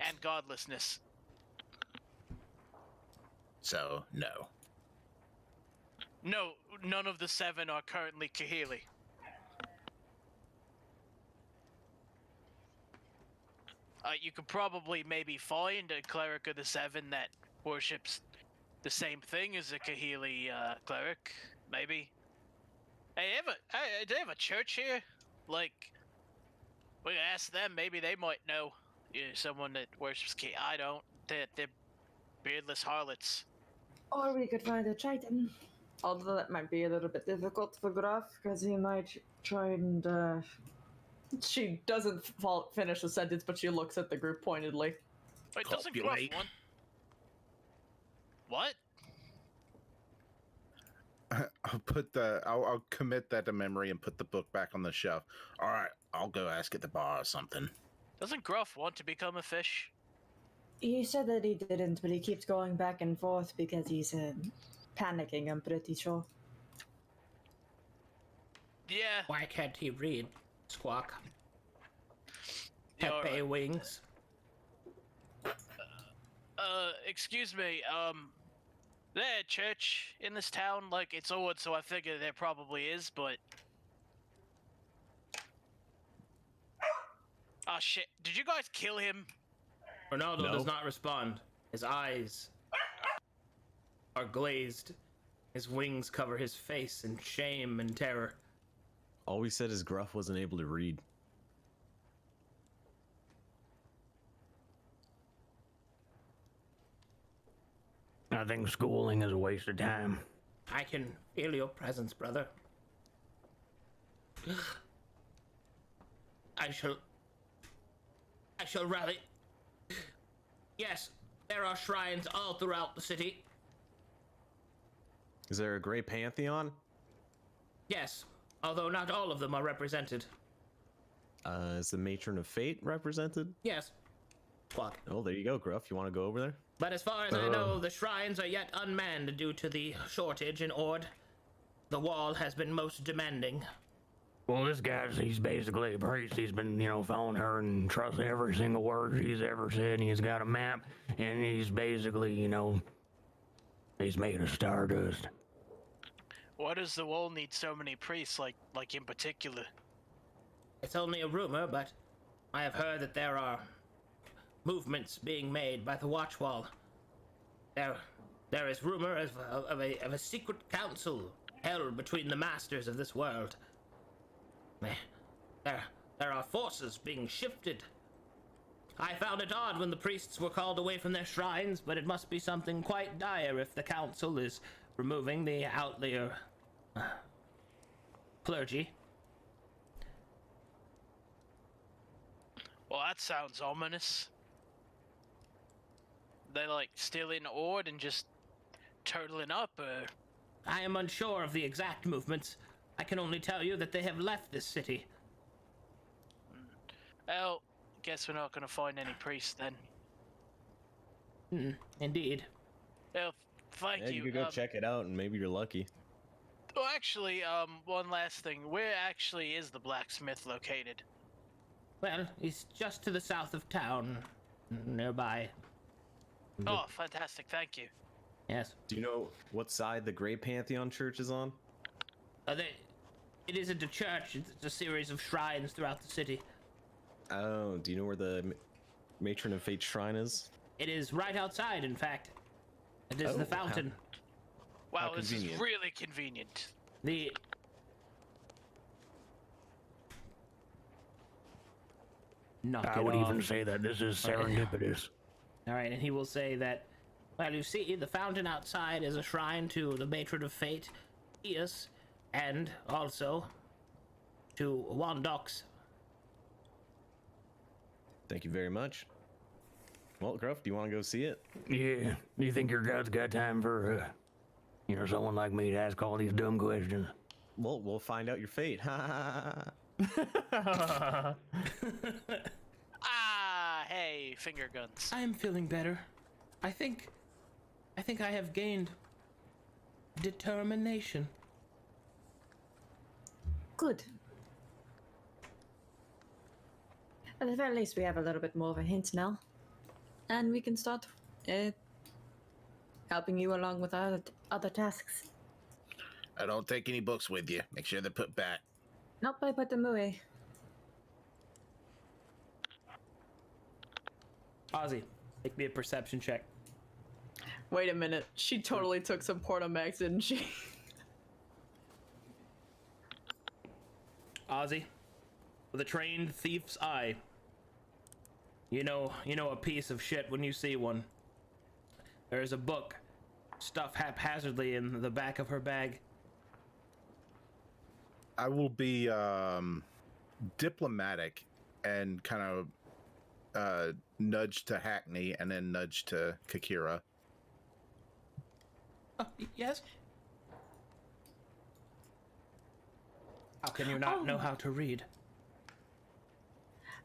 and godlessness. So, no. No, none of the 7 are currently Kahili. You could probably maybe find a cleric of the 7 that worships the same thing as a Kahili cleric, maybe. Hey, do they have a church here? Like, We can ask them. Maybe they might know. Someone that worships Kate. I don't. They're beardless harlots. Or we could find a Triton. Although that might be a little bit difficult for Graf, because he might try and. She doesn't finish the sentence, but she looks at the group pointedly. Wait, doesn't Gruff Copulate. want? What? I'll commit that to memory and put the book back on the shelf. All right, I'll go ask at the bar or something. Doesn't Gruff want to become a fish? He said that he didn't, but he keeps going back and forth because he's panicking, I'm pretty sure. Yeah. Why can't he read? Squawk. Yeah, all Pepe right. wings. Excuse me, there a church in this town? Like, it's odd, so I figure there probably is, but... Oh shit, did you guys kill him? Ronaldo No. does not respond. His eyes are glazed. His wings cover his face in shame and terror. All we said is Gruff wasn't able to read. I think schooling is a waste of time. I can feel your presence, brother. I shall rally. Yes, there are shrines all throughout the city. Is there a Grey Pantheon? Yes, although not all of them are represented. Is the Matron of Fate represented? Yes. Squawk. Oh, there you go, Gruff. You want to go over there? But as far as I know, the shrines are yet unmanned due to the shortage in Ord. The wall has been most demanding. Well, this guy's, he's basically a priest. He's been, following her and trusting every single word she's ever said. And he's got a map, and he's basically, he's made of stardust. Why does the wall need so many priests, like in particular? It's only a rumor, but I have heard that there are movements being made by the watch wall. There is rumor of a secret council held between the masters of this world. There are forces being shifted. I found it odd when the priests were called away from their shrines, but it must be something quite dire if the council is removing the outlier clergy. Well, that sounds ominous. They like still in Ord and just turtling up, or... I am unsure of the exact movements. I can only tell you that they have left this city. Well, guess we're not gonna find any priests then. Indeed. Well, thank Yeah, you. you could go check it out, and maybe you're lucky. Well, actually, one last thing. Where actually is the blacksmith located? Well, he's just to the south of town, nearby. Oh, fantastic, thank you. Yes. Do you know what side the Grey Pantheon Church is on? It isn't a church, it's a series of shrines throughout the city. Oh, do you know where the Matron of Fate shrine is? It is right outside, in fact. It is Oh, the fountain. Wow, this is convenient. really convenient. Knock I it would off. even say that this is serendipitous. Alright, and he will say that, well, you see, the fountain outside is a shrine to the Matron of Fate, Eos, and also to Wandox. Thank you very much. Well, Gruff, do you want to go see it? Yeah. Do you think your god's got time for, someone like me to ask all these dumb questions? Well, we'll find out your fate. Ah, hey, finger guns. I am feeling better. I think I have gained determination. Good. At the very least, we have a little bit more of a hint now. And we can start helping you along with our other tasks. I don't take any books with you. Make sure they're put back. Not by put them away. Ozzy, make me a perception check. Wait a minute. She totally took some Portomax, didn't she? Ozzy, with a trained thief's eye. You know a piece of shit when you see one. There's a book stuffed haphazardly in the back of her bag. I will be diplomatic and kind of nudge to Hackney and then nudge to Kakira. Yes? How can you not know how to read?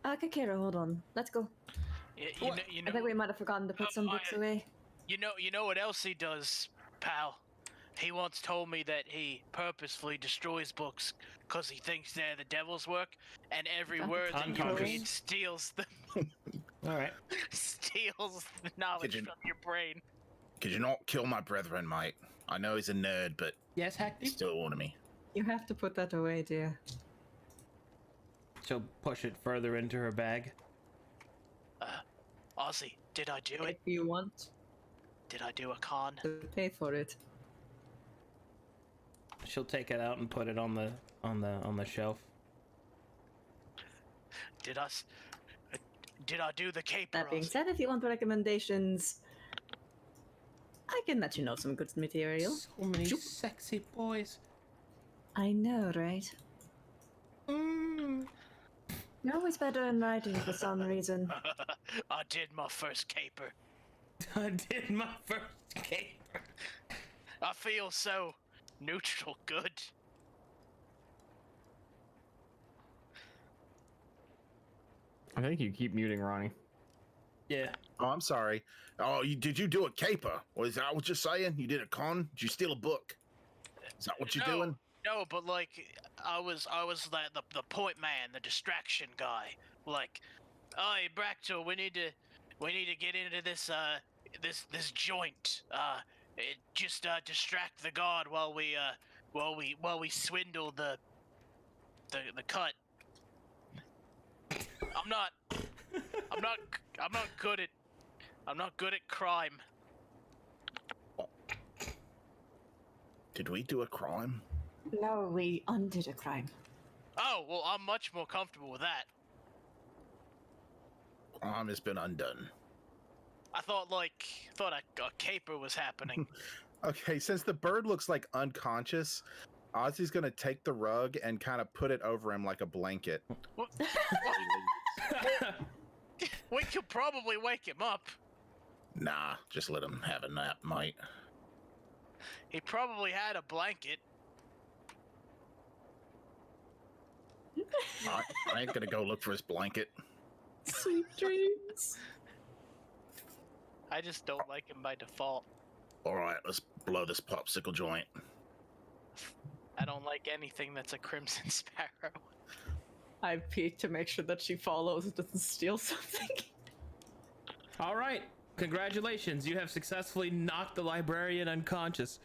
Kakira, hold on. Let's go. You know, I think we might have forgotten to put some books away. You know what else he does, pal? He once told me that he purposefully destroys books because he thinks they're the devil's work, and every word that you read steals the All right. steals the knowledge from your brain. Could you not kill my brethren, mate? I know he's a nerd, but Yes, Hackney? he's still one of me. You have to put that away, dear. She'll push it further into her bag. Ozzy, did I do If it? you want Did I do a con? to pay for it. She'll take it out and put it on the shelf. Did I do the caper? That being Ozzy? said, if you want recommendations, I can let you know some good material. So many sexy boys. I know, right? You're always better in writing for some reason. I did my first caper. I did my first caper. I feel so neutral good. I think you keep muting Ronnie. Yeah. Oh, I'm sorry. Oh, did you do a caper? Was that what you're saying? You did a con? Did you steal a book? Is that what you're doing? No, but like I was the point man, the distraction guy. Like, hey Bracto, we need to get into this this joint. Just distract the god while we swindle the cut. I'm not good at crime. Did we do a crime? No, we undid a crime. Oh, well, I'm much more comfortable with that. Crime has been undone. I thought a caper was happening. Okay, since the bird looks like unconscious, Ozzy's gonna take the rug and kind of put it over him like a blanket. We could probably wake him up. Nah, just let him have a nap, mate. He probably had a blanket. I ain't gonna go look for his blanket. Sweet dreams. I just don't like him by default. All right, let's blow this popsicle joint. I don't like anything that's a Crimson Sparrow. I peek to make sure that she follows and doesn't steal something. All right. Congratulations. You have successfully knocked the librarian unconscious.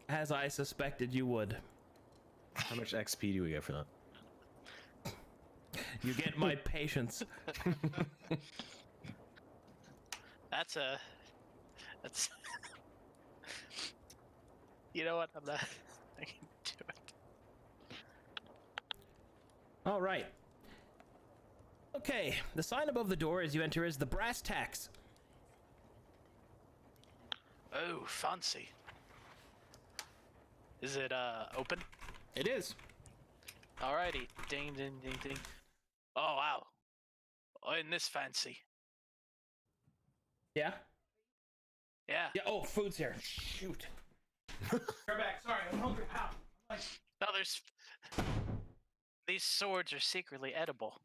As I suspected you would. How much XP do we get for that? You get my patience. That's you know what? I'm not. I can do it. All right. Okay. The sign above the door as you enter is the brass tacks. Oh, fancy. Is it open? It is. Alrighty. Ding, ding, ding, ding. Oh wow. Oh, isn't this fancy? Yeah? Yeah. Yeah. Oh, food's here. Shoot. You're back. Sorry, I'm hungry. Ow. No, there's. These swords are secretly edible.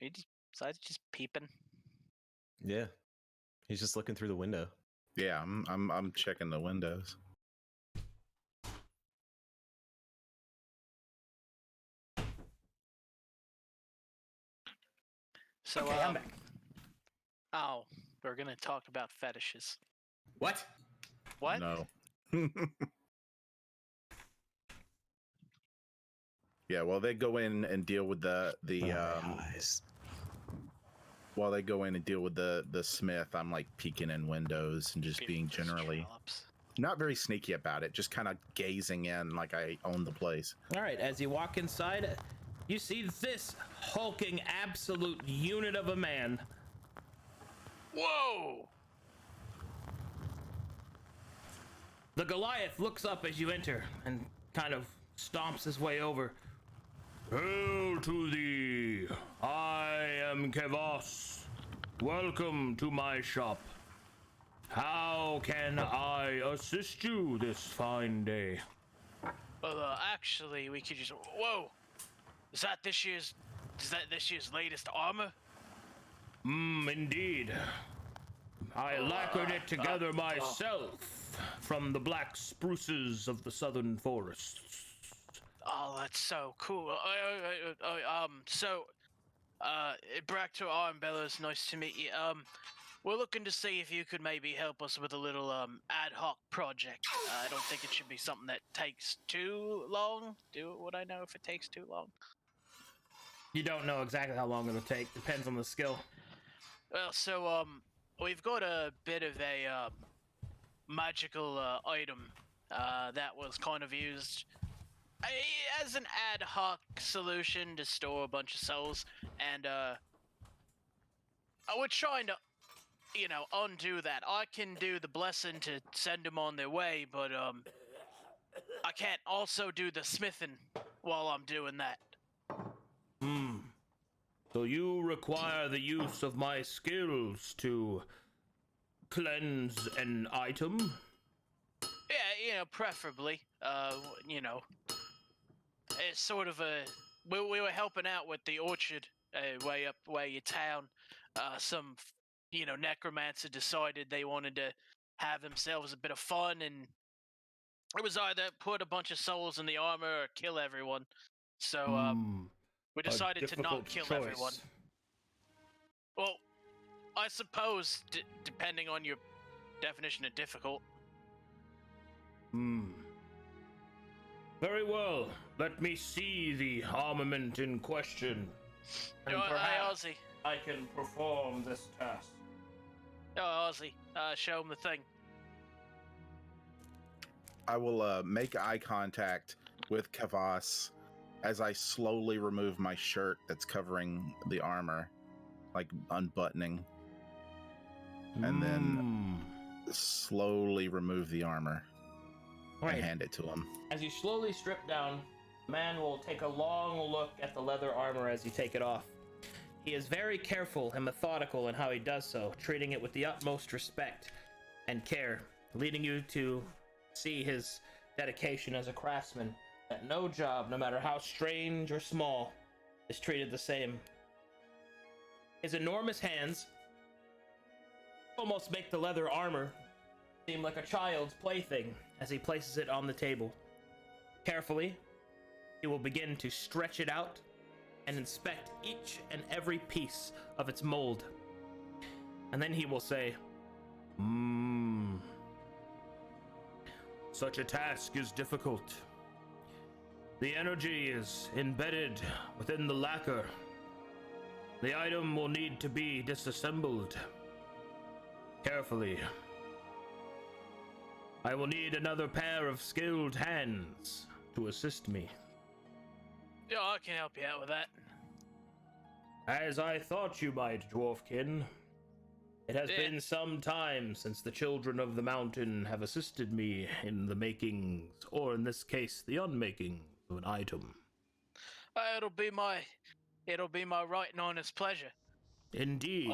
Are you besides just peeping? Yeah. He's just looking through the window. Yeah, I'm checking the windows. So, Okay, I'm back. Oh, we're gonna talk about fetishes. What? What? No. Yeah, well, they go in and deal with the Eyes. while they go in and deal with the smith, I'm like peeking in windows and just being generally Not very sneaky about it, just kind of gazing in like I own the place. All right, as you walk inside, you see this hulking absolute unit of a man. Whoa! The Goliath looks up as you enter and kind of stomps his way over. Hail to thee! I am Kevos. Welcome to my shop. How can I assist you this fine day? Well, actually, we could just. Whoa! Is that this year's latest armor? Indeed. I lacquered it together myself from the black spruces of the southern forests. Oh, that's so cool. Bractor Armbellows, nice to meet you. We're looking to see if you could maybe help us with a little ad hoc project. I don't think it should be something that takes too long. Would I know if it takes too long? You don't know exactly how long it'll take. Depends on the skill. Well, so we've got a bit of a magical item that was kind of used as an ad hoc solution to store a bunch of souls, and we're trying to, undo that. I can do the blessing to send them on their way, but I can't also do the smithing while I'm doing that. So you require the use of my skills to cleanse an item? Yeah, preferably. It's sort of a. We were helping out with the orchard way up your town. Some, necromancer decided they wanted to have themselves a bit of fun, and it was either put a bunch of souls in the armor or kill everyone. So we decided to not kill everyone. Well, I suppose, depending on your definition of difficult. Very well. Let me see the armament in question. And perhaps Ozzy. I can perform this task. Ozzy, show him the thing. I will make eye contact with Kavas as I slowly remove my shirt that's covering the armor, like unbuttoning, and then slowly remove the armor and hand it to him. As you slowly strip down, the man will take a long look at the leather armor as you take it off. He is very careful and methodical in how he does so, treating it with the utmost respect and care, leading you to see his dedication as a craftsman, that no job, no matter how strange or small, is treated the same. His enormous hands almost make the leather armor seem like a child's plaything as he places it on the table. Carefully, he will begin to stretch it out and inspect each and every piece of its mold. And then he will say, Such a task is difficult. The energy is embedded within the lacquer. The item will need to be disassembled carefully. I will need another pair of skilled hands to assist me. Yeah, I can help you out with that. As I thought you might, Dwarfkin. It has been some time since the children of the mountain have assisted me in the makings, or in this case, the unmaking of an item. It'll be my right and honest pleasure. Indeed.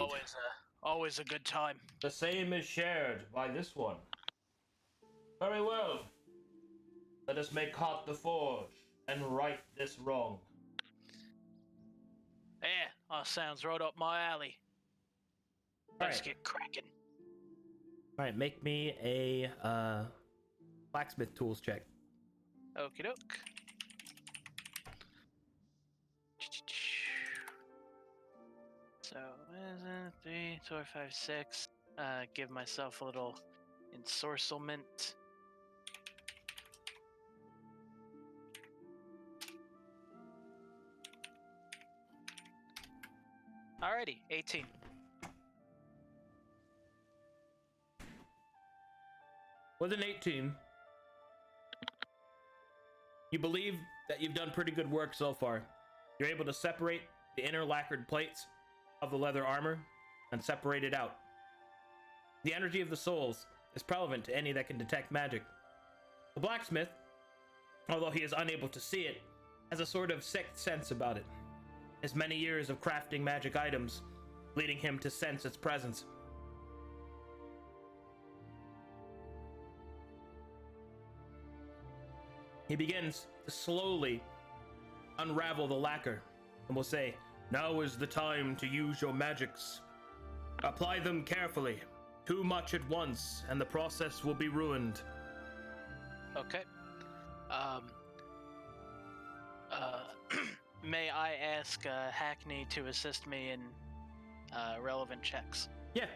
Always a good time. The same is shared by this one. Very well. Let us make hot the forge and right this wrong. Yeah, that sounds right up my alley. Let's get cracking. Alright, make me a blacksmith tools check. Okie doke. So, 3, 4, 5, 6. Give myself a little ensorcelment. Alrighty, 18. With an 18, you believe that you've done pretty good work so far. You're able to separate the inner lacquered plates of the leather armor and separate it out. The energy of the souls is prevalent to any that can detect magic. The blacksmith, although he is unable to see it, has a sort of sixth sense about it. His many years of crafting magic items leading him to sense its presence. He begins to slowly unravel the lacquer and will say, "Now is the time to use your magics. Apply them carefully. Too much at once, and the process will be ruined." Okay. May I ask Hackney to assist me in relevant checks? Yeah.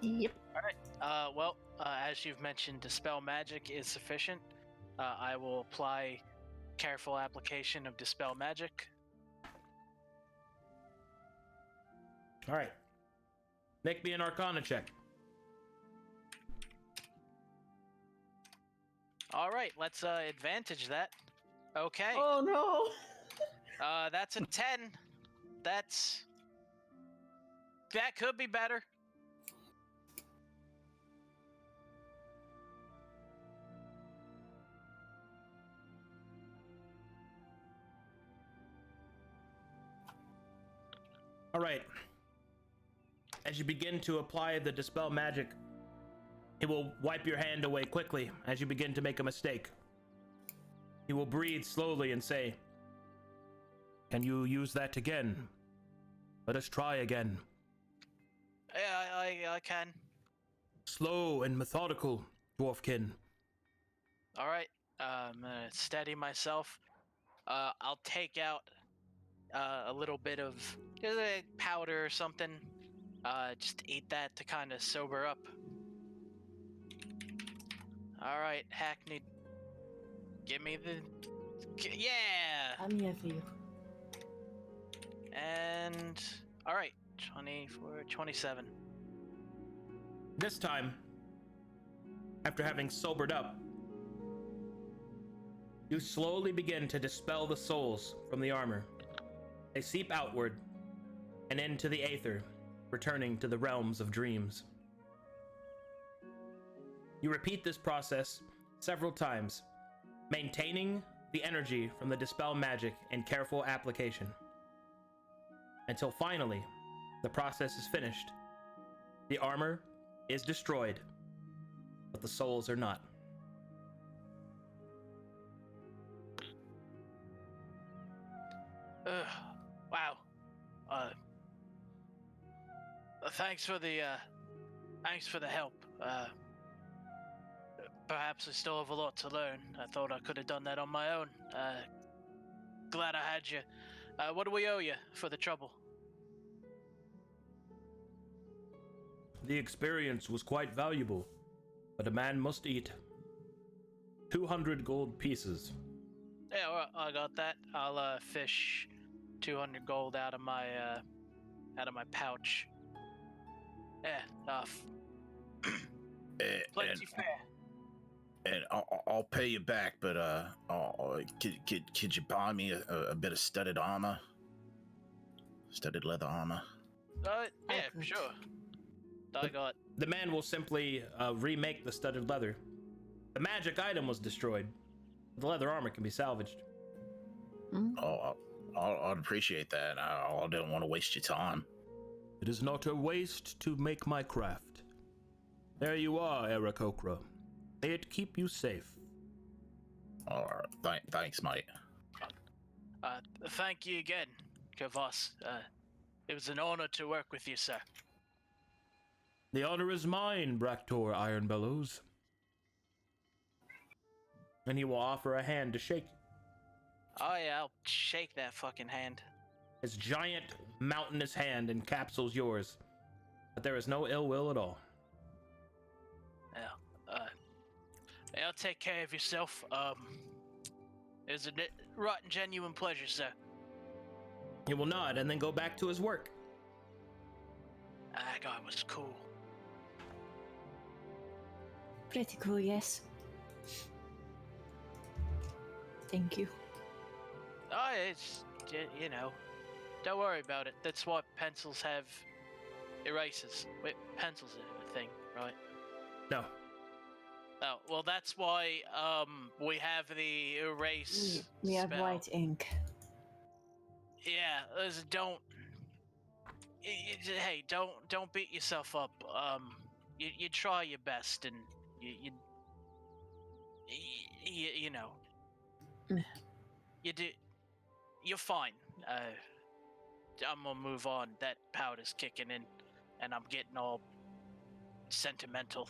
Yep. All right. Well, as you've mentioned, Dispel Magic is sufficient. I will apply careful application of Dispel Magic. All right. Make me an Arcana check. All right, let's advantage that. Okay. Oh no! That's a 10. That could be better. All right. As you begin to apply the Dispel Magic, he will wipe your hand away quickly as you begin to make a mistake. He will breathe slowly and say, "Can you use that again? Let us try again." Yeah, I can. Slow and methodical, Dwarfkin. All right. I'm gonna steady myself. I'll take out a little bit of powder or something. Just eat that to kind of sober up. All right, Hackney. Give me the... Yeah! I'm here for you. And... All right, 24, 27. This time, after having sobered up, you slowly begin to dispel the souls from the armor. They seep outward and into the aether, returning to the realms of dreams. You repeat this process several times, maintaining the energy from the Dispel Magic in careful application, until finally the process is finished. The armor is destroyed, but the souls are not. Wow. Thanks for the help. Perhaps I still have a lot to learn. I thought I could have done that on my own. Glad I had you. What do we owe you for the trouble? The experience was quite valuable, but a man must eat. 200 gold pieces. Yeah, well, I got that. I'll fish 200 gold out of my pouch. Yeah, plenty fair. And I'll pay you back, but could you buy me a bit of studded armor? Studded leather armor? Yeah, sure. I got... The man will simply remake the studded leather. The magic item was destroyed. The leather armor can be salvaged. Oh, I'd appreciate that. I don't want to waste your time. It is not a waste to make my craft. There you are, Eric Okra. May it keep you safe. All right, thanks, mate. Thank you again, Kavos. It was an honor to work with you, sir. The honor is mine, Bractor Ironbellows. And he will offer a hand to shake. Oh yeah, I'll shake that fucking hand. His giant, mountainous hand encapsulates yours, but there is no ill will at all. Yeah, I'll take care of yourself. It was a right and genuine pleasure, sir. He will nod and then go back to his work. That guy was cool. Pretty cool, yes. Thank you. Oh, it's, you know, don't worry about it. That's why pencils have erasers. Wait, pencils are a thing, right? No. Oh, well, that's why we have the erase. We have spell. white ink. Yeah, don't. Hey, don't beat yourself up. You try your best, and you know, you do. You're fine. I'm gonna move on. That powder's kicking in, and I'm getting all sentimental.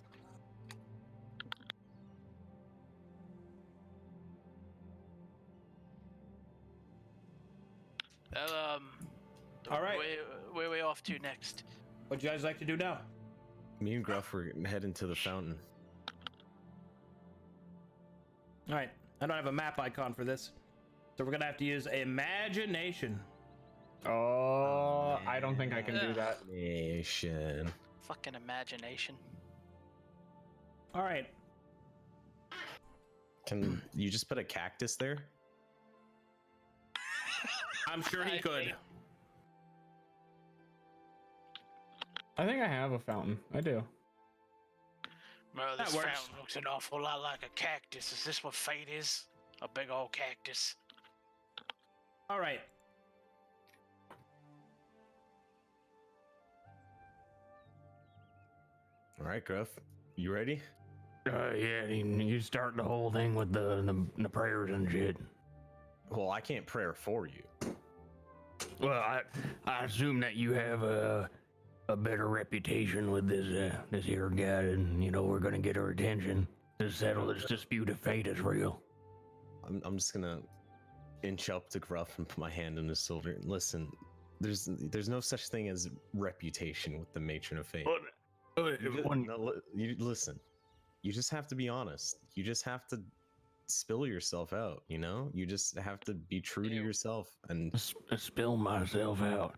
All right. Where are we off to next? What'd you guys like to do now? Me and Gruff were heading to the fountain. All right. I don't have a map icon for this, so we're gonna have to use imagination. Oh, I don't think I can do that. Nation. Fucking imagination. All right. Can you just put a cactus there? I'm sure he could. I think I have a fountain. I do. Bro, this That works. fountain looks an awful lot like a cactus. Is this what fate is? A big old cactus. All right. All right, Gruff. You ready? Yeah, you start the whole thing with the prayers and shit. Well, I can't pray for you. Well, I assume that you have a better reputation with this here guy, and you know we're gonna get her attention to settle this dispute if fate is real. I'm just gonna inch up to Gruff and put my hand on his shoulder. Listen, there's no such thing as reputation with the matron of fate. You listen. You just have to be honest. You just have to spill yourself out. You know. You just have to be true to yourself and Spill myself out.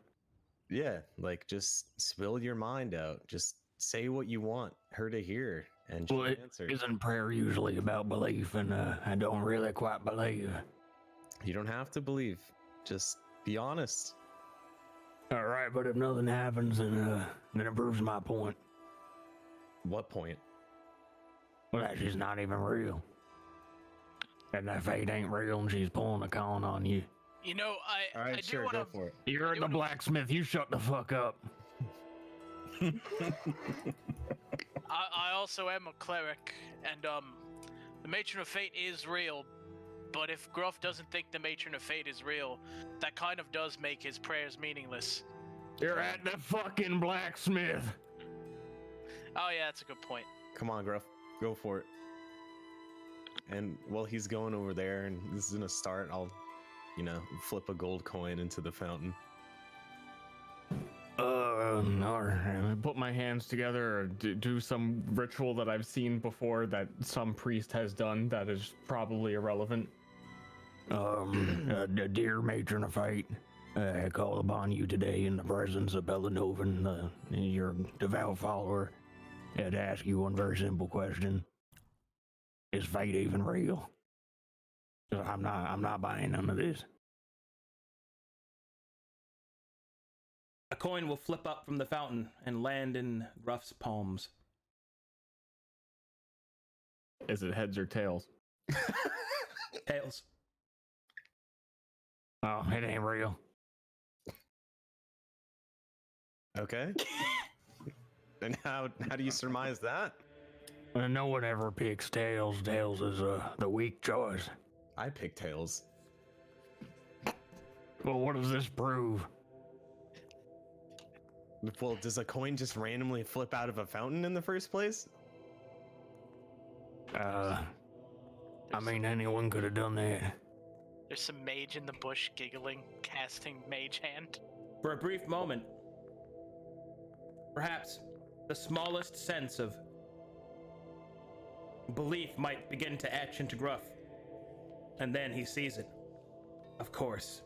yeah, like just spill your mind out. Just say what you want her to hear, and she'll Well, answer. isn't prayer usually about belief? And I don't really quite believe. You don't have to believe. Just be honest. All right, but if nothing happens, then it proves my point. What point? Well, that she's not even real. And that fate ain't real, and she's pulling a con on you. You know, All right, I sure, do want go to. for it. You're the blacksmith. You shut the fuck up. I also am a cleric, and the matron of fate is real. But if Gruff doesn't think the matron of fate is real, that kind of does make his prayers meaningless. You're at the fucking blacksmith. Oh yeah, that's a good point. Come on, Gruff, go for it. And while he's going over there, and this is gonna start, I'll, flip a gold coin into the fountain. Or put my hands together, or do some ritual that I've seen before that some priest has done that is probably irrelevant. The dear matron of fate, I call upon you today in the presence of Bellanovan, your devout follower, to ask you one very simple question: is fate even real? 'Cause I'm not buying none of this. A coin will flip up from the fountain and land in Gruff's palms. Is it heads or tails? Tails. Oh, it ain't real. Okay. And how do you surmise that? No one ever picks tails. Tails is the weak choice. I pick tails. Well, what does this prove? Well, does a coin just randomly flip out of a fountain in the first place? I mean, anyone could have done that. There's some mage in the bush giggling, casting mage hand. For a brief moment, perhaps the smallest sense of belief might begin to etch into Gruff. And then he sees it. Of course,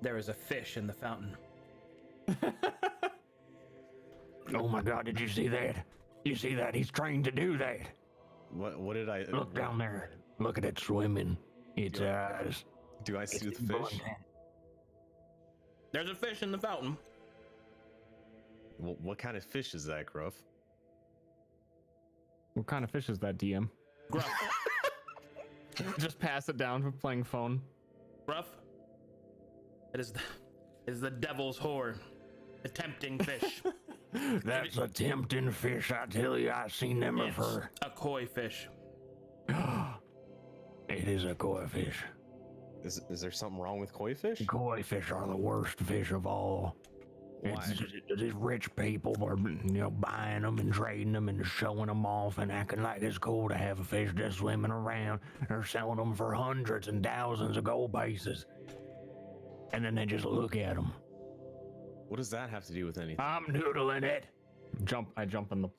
there is a fish in the fountain. Oh my god, did you see that? You see that? He's trained to do that. What did I Look down there. Look at it swimming. Its eyes. Do I see the fish? Blunt. There's a fish in the fountain. Well, what kind of fish is that, Gruff? What kind of fish is that, DM? Gruff. Just pass it down for playing phone. Gruff. It is the devil's whore. The tempting fish. That's a tempting fish, I tell you. I've seen them It's before. a koi fish. It is a koi fish. Is there something wrong with koi fish? Koi fish are the worst fish of all. These rich people are, buying them and trading them and showing them off and acting like it's cool to have a fish just swimming around. They're selling them for hundreds and thousands of gold pieces. And then they just look at them. What does that have to do with anything? I'm noodling it. I jump in.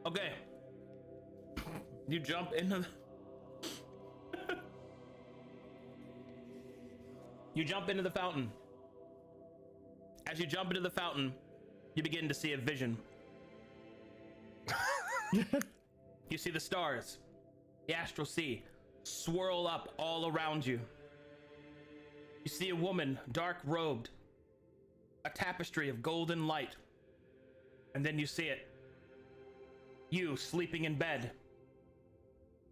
Okay. You jump into You jump into the fountain. As you jump into the fountain, you begin to see a vision. You see the stars, the astral sea, swirl up all around you. You see a woman, dark robed, a tapestry of golden light. And then you see it. You sleeping in bed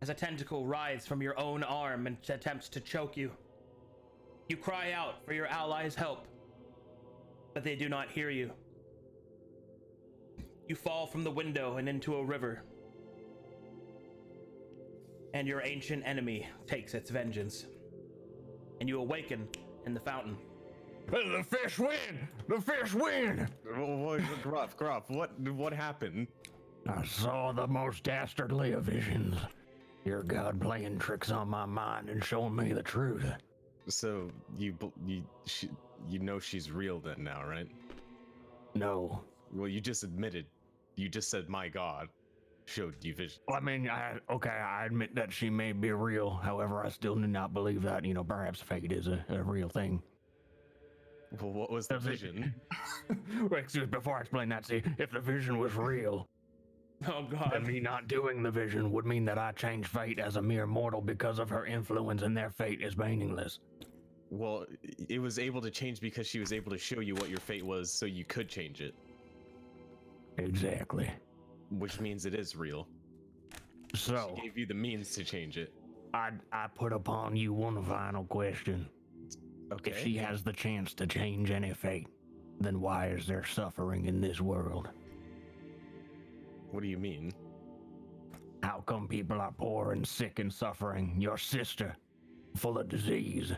as a tentacle writhes from your own arm and attempts to choke you. You cry out for your allies' help, but they do not hear you. You fall from the window and into a river, and your ancient enemy takes its vengeance, and you awaken in the fountain. The fish win! The fish win! Gruff, what happened? I saw the most dastardly of visions. Your god playing tricks on my mind and showing me the truth. So you know she's real then now, right? No. Well, you just admitted. You just said my god showed you vision. Well, I mean, I admit that she may be real. However, I still do not believe that, perhaps fate is a real thing. Well, what was the vision? Wait, excuse me, before I explain that, see, if the vision was real, Oh god. then me not doing the vision would mean that I changed fate as a mere mortal because of her influence, and their fate is meaningless. Well, it was able to change because she was able to show you what your fate was, so you could change it. Exactly. Which means it is real. So, She gave you the means to change it. I put upon you one final question. Okay. If she has the chance to change any fate, then why is there suffering in this world? What do you mean? How come people are poor and sick and suffering? Your sister, full of disease.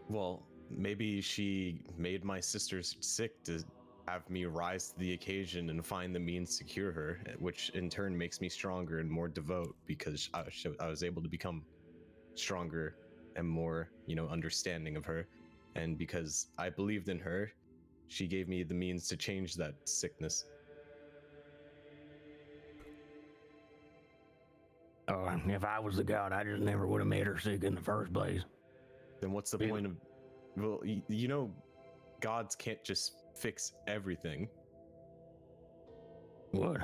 Well, maybe she made my sister sick to have me rise to the occasion and find the means to cure her, which in turn makes me stronger and more devout because I was able to become stronger and more, understanding of her. And because I believed in her, she gave me the means to change that sickness. Oh, if I was the god, I just never would have made her sick in the first place. Then what's the point of... Well, gods can't just fix everything. What?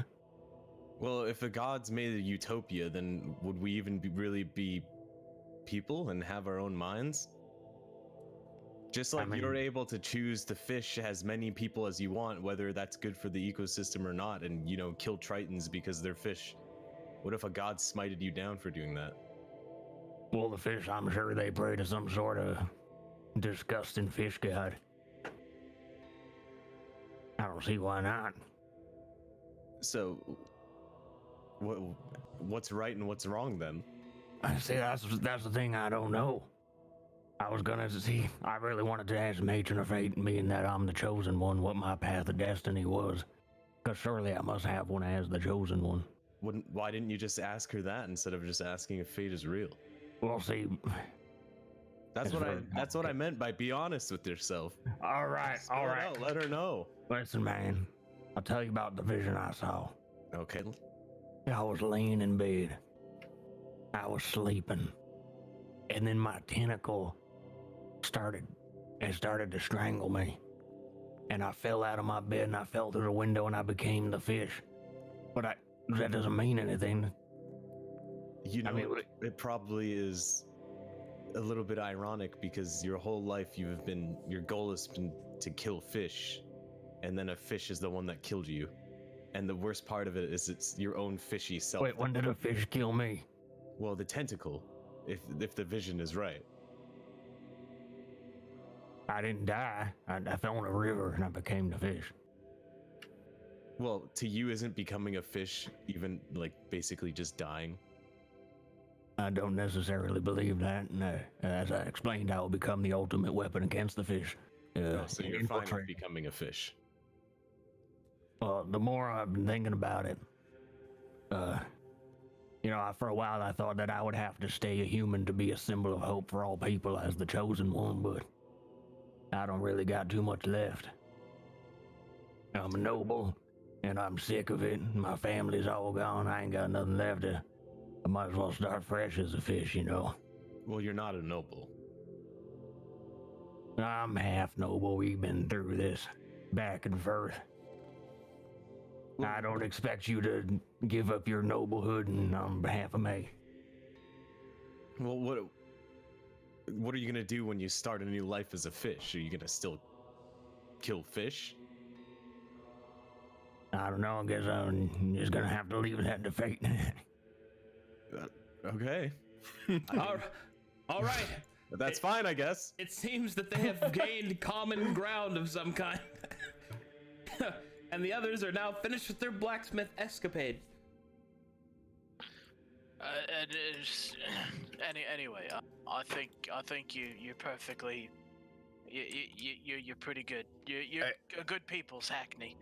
Well, if the gods made a utopia, then would we even really be people and have our own minds? Just like you're able to choose to fish as many people as you want, whether that's good for the ecosystem or not, and, kill tritons because they're fish. What if a god smited you down for doing that? Well, the fish, I'm sure they pray to some sort of disgusting fish god. I don't see why not. So, what's right and what's wrong then? I see, that's the thing I don't know. I was gonna see, I really wanted to ask Matron of Fate, being that I'm the chosen one, what my path of destiny was. Because surely I must have one as the chosen one. Why didn't you just ask her that instead of just asking if fate is real? Well, see... That's what I meant by be honest with yourself. All right, Spell it out, let her know. Listen, man, I'll tell you about the vision I saw. Okay. I was laying in bed. I was sleeping. And then my tentacle started to strangle me. And I fell out of my bed and I fell through the window and I became the fish. But That doesn't mean anything. You know, I mean, it probably is a little bit ironic because your whole life your goal has been to kill fish, and then a fish is the one that killed you. And the worst part of it is it's your own fishy self. wait, when did a fish kill me? Well, the tentacle, if the vision is right. I didn't die. I fell in a river and I became the fish. Well, to you, isn't becoming a fish even like basically just dying? I don't necessarily believe that. And, as I explained, I will become the ultimate weapon against the fish. So you're fine with becoming a fish. Well, the more I've been thinking about it, for a while I thought that I would have to stay a human to be a symbol of hope for all people as the chosen one, but I don't really got too much left. I'm a noble, and I'm sick of it. My family's all gone. I ain't got nothing left. I might as well start fresh as a fish, you know. Well, you're not a noble. I'm half noble. We've been through this back and forth. I don't expect you to give up your noblehood on behalf of me. Well, what are you gonna do when you start a new life as a fish? Are you gonna still kill fish? I don't know. I guess I'm just gonna have to leave that to fate. Okay. All right. That's fine, I guess. It seems that they have gained common ground of some kind. And the others are now finished with their blacksmith escapade. Anyway, I think you're perfectly. You're pretty good. You're a good people's Hackney.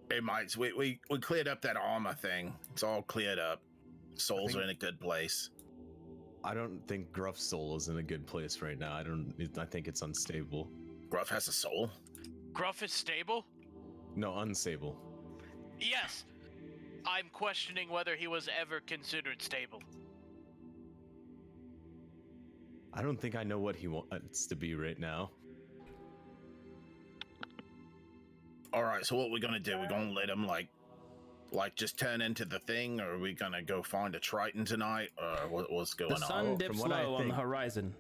Hey, mates, we cleared up that armor thing. It's all cleared up. Souls are in a good place. I don't think Gruff's soul is in a good place right now. I think it's unstable. Gruff has a soul? Gruff is stable? No, unstable. Yes. I'm questioning whether he was ever considered stable. I don't think I know what he wants to be right now. All right, so what we're gonna do? We're gonna let him like just turn into the thing, or are we gonna go find a Triton tonight, or what's going on? The sun dips From what I low on the think horizon.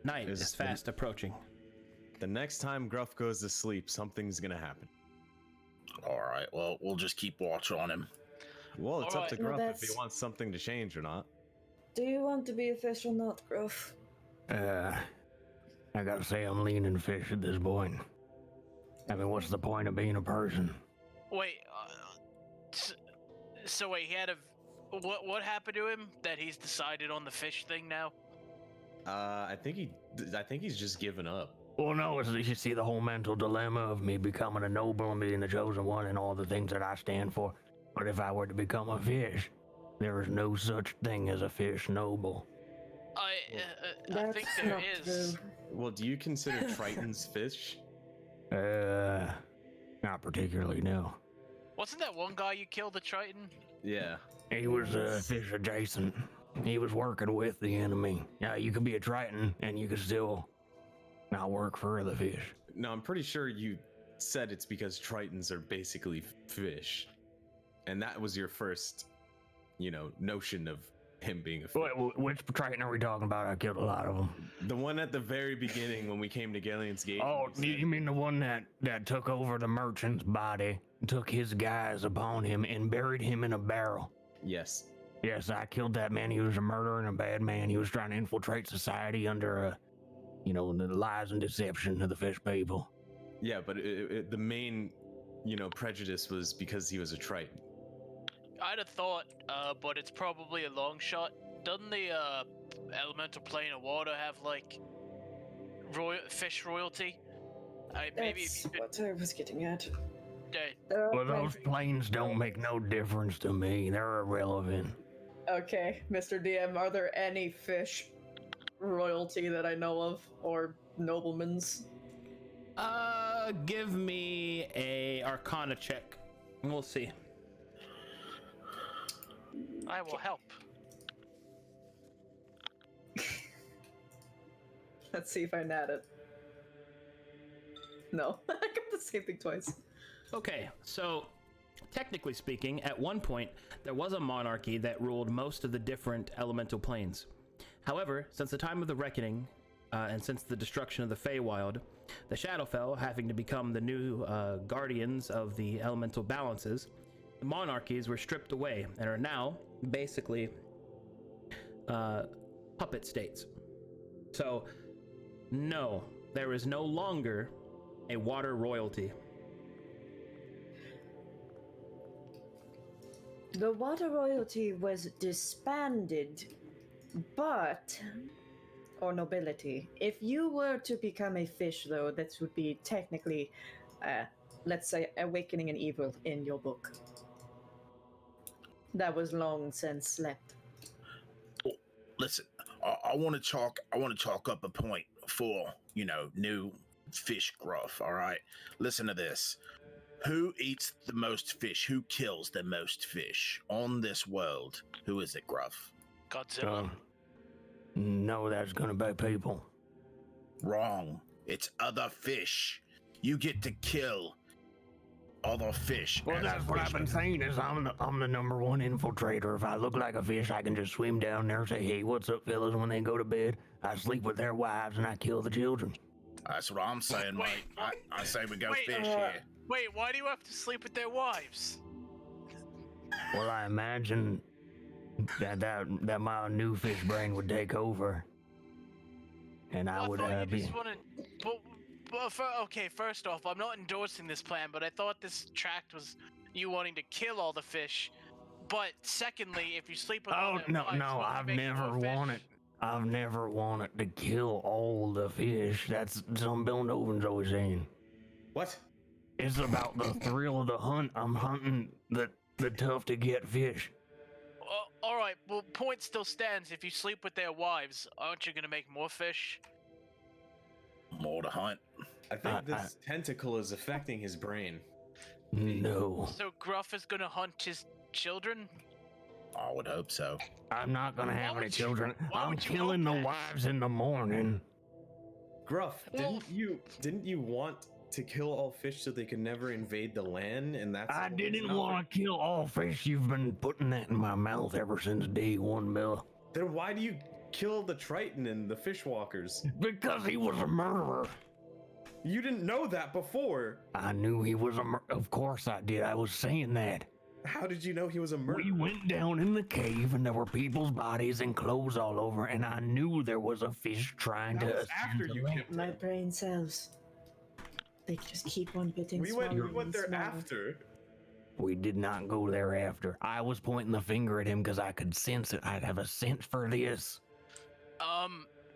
Night is fast approaching. The next time Gruff goes to sleep, something's gonna happen. All right, well, we'll just keep watch on him. Well, it's up to Well, Gruff if he wants something to change or not. Do you want to be a fish or not, Gruff? I gotta say I'm leaning fish at this point. I mean, what's the point of being a person? Wait, so wait, he had what happened to him that he's decided on the fish thing now? I think he's just given up. Well, no, you see the whole mental dilemma of me becoming a noble and being the chosen one and all the things that I stand for. But if I were to become a fish, there is no such thing as a fish noble. I think there not is. true. Well, do you consider Tritons fish? Not particularly, no. Wasn't that one guy you killed the Triton? Yeah. He was fish adjacent. He was working with the enemy. Yeah, you could be a Triton and you could still not work for the fish. No, I'm pretty sure you said it's because Tritons are basically fish. And that was your first, notion of him being a fish. Which Triton are we talking about? I killed a lot of them. The one at the very beginning when we came to Gailen's Gate. Oh, you mean the one that took over the merchant's body, took his guys upon him, and buried him in a barrel? Yes. Yes, I killed that man. He was a murderer and a bad man. He was trying to infiltrate society under, the lies and deception of the fish people. Yeah, but the main, prejudice was because he was a Triton. I'd have thought, but it's probably a long shot. Doesn't the elemental plane of water have fish royalty? Maybe That's if you what I was getting at. Well, those planes don't make no difference to me. They're irrelevant. Okay, Mr. DM, are there any fish royalty that I know of, or noblemen's? Give me a Arcana check. We'll see. I will help. Let's see if I nat it. No, I got the same thing twice. Okay, so technically speaking, at one point, there was a monarchy that ruled most of the different elemental planes. However, since the time of the Reckoning, and since the destruction of the Feywild, the Shadowfell having to become the new guardians of the elemental balances, the monarchies were stripped away and are now basically puppet states. So, no, there is no longer a water royalty. The water royalty was disbanded, but... or nobility. If you were to become a fish, though, that would be technically, let's say, awakening an evil in your book. That was long since slept. Oh, listen, I want to chalk up a point for, new fish Gruff, all right? Listen to this. Who eats the most fish? Who kills the most fish on this world? Who is it, Gruff? Godzilla. No, that's gonna be people. Wrong. It's other fish. You get to kill other fish. Well, as that's a what I've been fisherman. saying is I'm the number one infiltrator. If I look like a fish, I can just swim down there and say, hey, what's up, fellas? When they go to bed, I sleep with their wives and I kill the children. That's what I'm saying, Wait, mate. I say we go wait, fish here. Wait, why do you have to sleep with their wives? Well, I imagine that my new fish brain would take over. And I would thought you be... just wanted... okay, first off, I'm not endorsing this plan, but I thought this tract was you wanting to kill all the fish. But secondly, if you sleep with all Oh, their no, wives, no, won't you I've make never more fish? wanted... I've never wanted to kill all the fish. That's something Bill Noven's always saying. What? It's about the thrill of the hunt. I'm hunting the tough to get fish. All right, well, point still stands. If you sleep with their wives, aren't you gonna make more fish? More to hunt. I think this tentacle is affecting his brain. No, So Gruff is gonna hunt his children? I would hope so. I'm not gonna have Why any would you- children. why I'm would you killing the hope that? wives in the morning. Gruff, Well- didn't you want to kill all fish so they could never invade the land? And that's I it's didn't not want to kill all fish. You've been putting that in my mouth ever since day one, Bill. Then why do you kill the Triton and the fishwalkers? Because he was a murderer. You didn't know that before. I knew he was a Of course I did. I was saying that. How did you know he was a murderer? We went down in the cave and there were people's bodies and clothes all over, and I knew there was a fish trying That to was ascend after the you land. killed My him. brain cells. They just keep on getting We smaller. went and there smaller. after. We did not go there after. I was pointing the finger at him because I could sense it. I'd have a sense for this.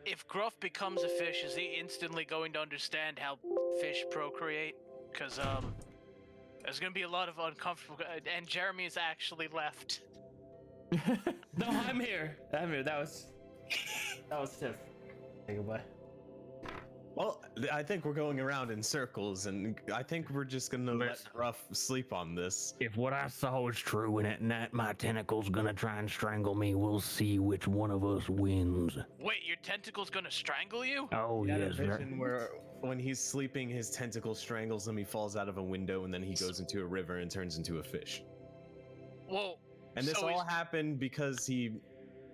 If Gruff becomes a fish, is he instantly going to understand how fish procreate? Because, there's gonna be a lot of uncomfortable... and Jeremy's actually left. No, I'm here. That was stiff. Say goodbye. Well, I think we're going around in circles, and I think we're just gonna let Listen. Gruff sleep on this. If what I saw is true and at night my tentacle's gonna try and strangle me, we'll see which one of us wins. Wait, your tentacle's gonna strangle you? Oh, We had a yes. vision where when he's sleeping, his tentacle strangles him, he falls out of a window, and then he goes into a river and turns into a fish. Well, And this so all is- happened because he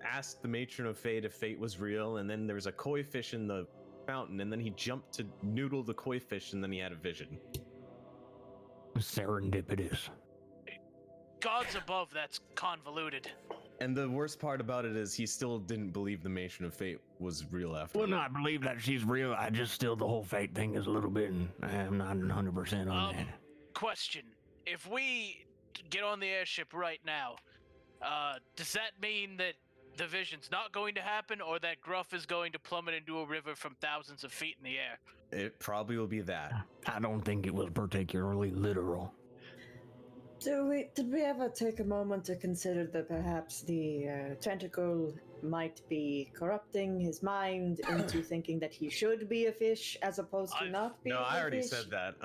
asked the matron of fate if fate was real, and then there was a koi fish in the fountain, and then he jumped to noodle the koi fish, and then he had a vision. Serendipitous. gods above, that's convoluted. And the worst part about it is he still didn't believe the matron of fate was real after. Well, no, I believe that she's real. I just still, the whole fate thing is a little bit, and I'm not 100% on that. Question. If we get on the airship right now, does that mean that the vision's not going to happen, or that Gruff is going to plummet into a river from thousands of feet in the air? It probably will be that. I don't think it was particularly literal. Did we ever take a moment to consider that perhaps the tentacle might be corrupting his mind into thinking that he should be a fish as opposed to not being No, a I already fish? said that.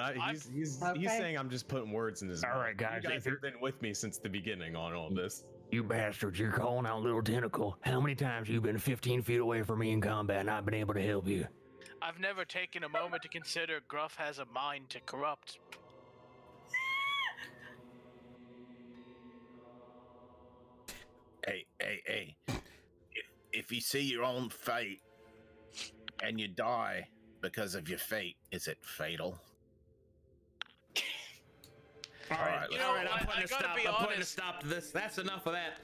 He's Okay. saying I'm just putting words in his mouth. All right, guys, You if guys you're- have been with me since the beginning on all this. You bastards, you're calling out little tentacle. How many times you been 15 feet away from me in combat and I've been able to help you? I've never taken a moment to consider Gruff has a mind to corrupt. hey. If you see your own fate and you die because of your fate, is it fatal? All right, You know, all right. I'm I putting a gotta stop. be I'm putting a honest. stop to this. That's enough of that.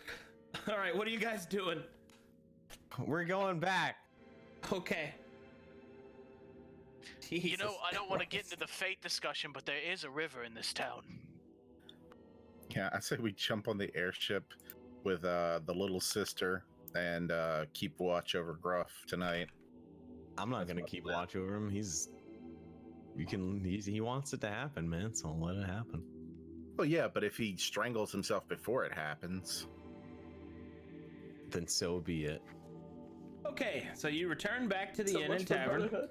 All right, what are you guys doing? We're going back. Okay. You know, Jesus I don't want to get Christ. into the fate discussion, but there is a river in this town. Yeah, I say we jump on the airship with the little sister and keep watch over Gruff tonight. I'm not gonna keep watch over him. He wants it to happen, man. So let it happen. Well, yeah, but if he strangles himself before it happens, Then so be it. Okay, so you return back to the So inn much and for tavern. brotherhood.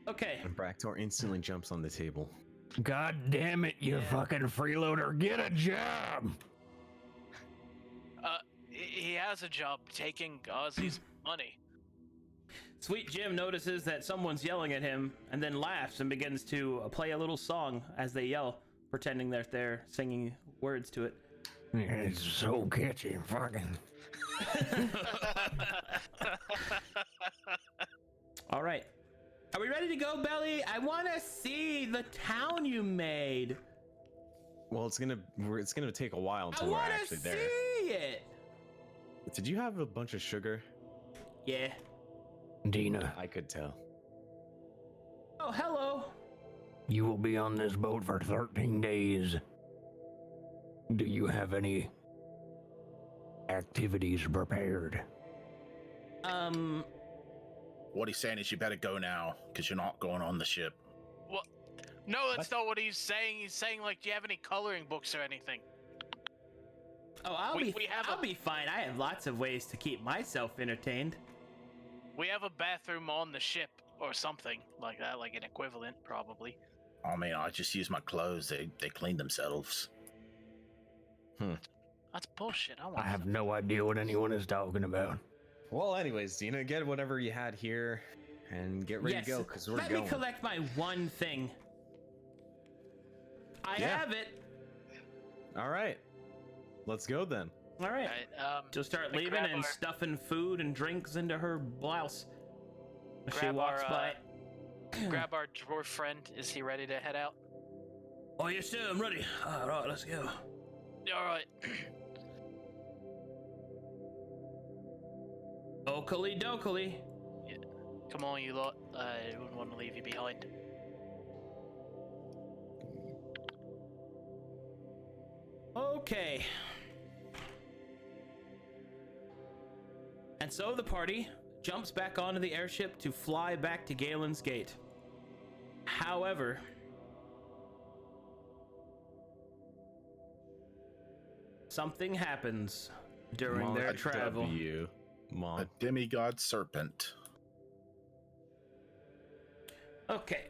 Okay. And Bractor instantly jumps on the table. God damn it, you fucking freeloader, get a job! He has a job taking Ozzy's money. Sweet Jim notices that someone's yelling at him and then laughs and begins to play a little song as they yell, pretending that they're singing words to it. It's so catchy, fucking. All right. Are we ready to go, Belly? I want to see the town you made. Well, it's gonna take a while I until we're want to actually see there. it. Did you have a bunch of sugar? Yeah. Dina, I could tell. Oh, hello. you will be on this boat for 13 days. Do you have any activities prepared? what he's saying is you better go now because you're not going on the ship. What? No, that's not what he's saying. He's saying, like, do you have any coloring books or anything? Oh, I'll We I'll be fine. I have lots of ways to keep myself entertained. We have a bathroom on the ship or something like that, like an equivalent, probably. I mean, I just use my clothes. They clean themselves. That's bullshit. I have no idea what anyone is talking about. Well, anyways, Dina, get whatever you had here and get ready Yes. to go because we're Let going. me collect my one thing. I Yeah. have it. All right, let's go then. All right. Alright, She'll start let me leaving grab and our- stuffing food and drinks into her blouse. As she Grab walks our, by. grab our dwarf friend. Is he ready to head out? Oh, yes, sir. I'm ready. All right, let's go. All right. Oakley dokley. Come on, you lot. I wouldn't want to leave you behind. Okay. And so the party jumps back onto the airship to fly back to Galen's Gate. However, something happens during Mom, their a travel. W, Mom. A demigod serpent. Okay.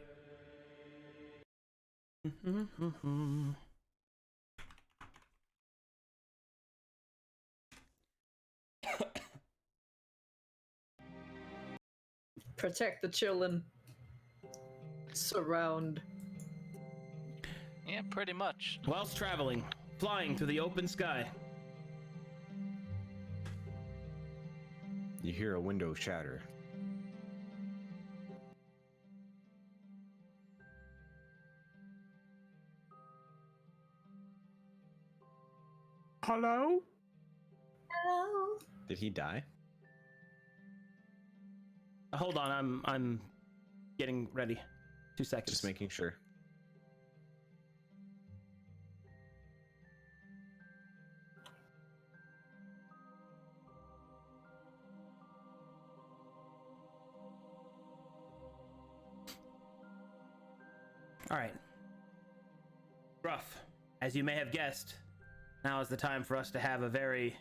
Protect the chillin'. Surround. Yeah, pretty much. Whilst traveling, flying through the open sky, You hear a window shatter. Hello? Hello. Did he die? hold on, I'm getting ready. 2 seconds. Just making sure. All right. Rough, as you may have guessed, now is the time for us to have a very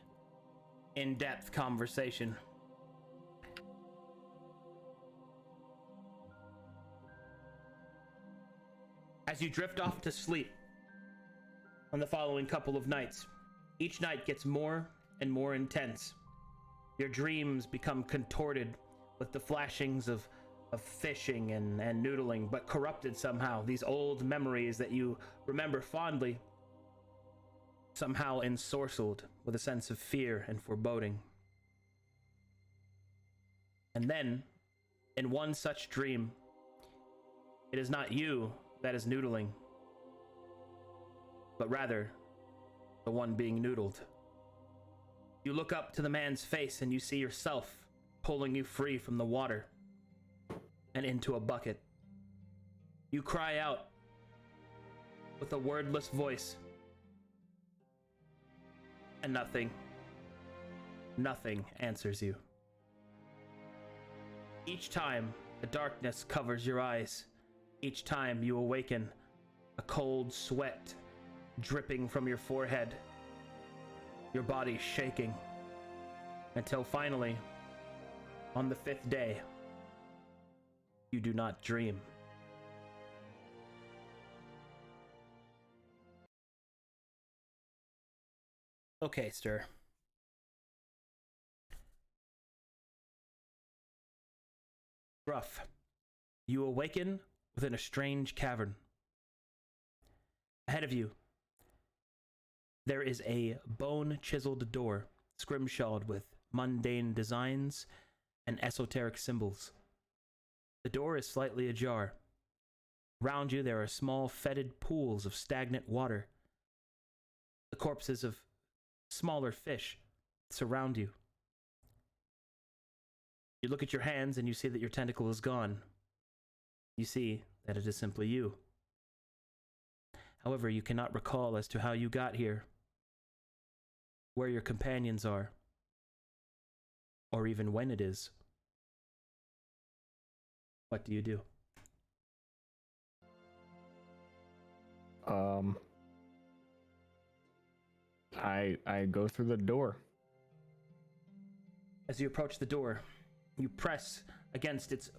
in-depth conversation. As you drift off to sleep on the following couple of nights, each night gets more and more intense. Your dreams become contorted with the flashings of fishing and noodling, but corrupted somehow. These old memories that you remember fondly somehow ensorcelled with a sense of fear and foreboding. And then, in one such dream, it is not you that is noodling, but rather the one being noodled. You look up to the man's face and you see yourself pulling you free from the water and into a bucket. You cry out with a wordless voice, and nothing answers you. Each time, the darkness covers your eyes. Each time you awaken, a cold sweat dripping from your forehead, your body shaking, until finally, on the 5th day, you do not dream. Okay, Stir. Rough. You awaken within a strange cavern. Ahead of you, there is a bone-chiseled door, scrimshawed with mundane designs and esoteric symbols. The door is slightly ajar. Around you, there are small, fetid pools of stagnant water. The corpses of smaller fish surround you. You look at your hands and you see that your tentacle is gone. You see that it is simply you. However, you cannot recall as to how you got here, where your companions are, or even when it is. What do you do? I go through the door. As you approach the door, you press against its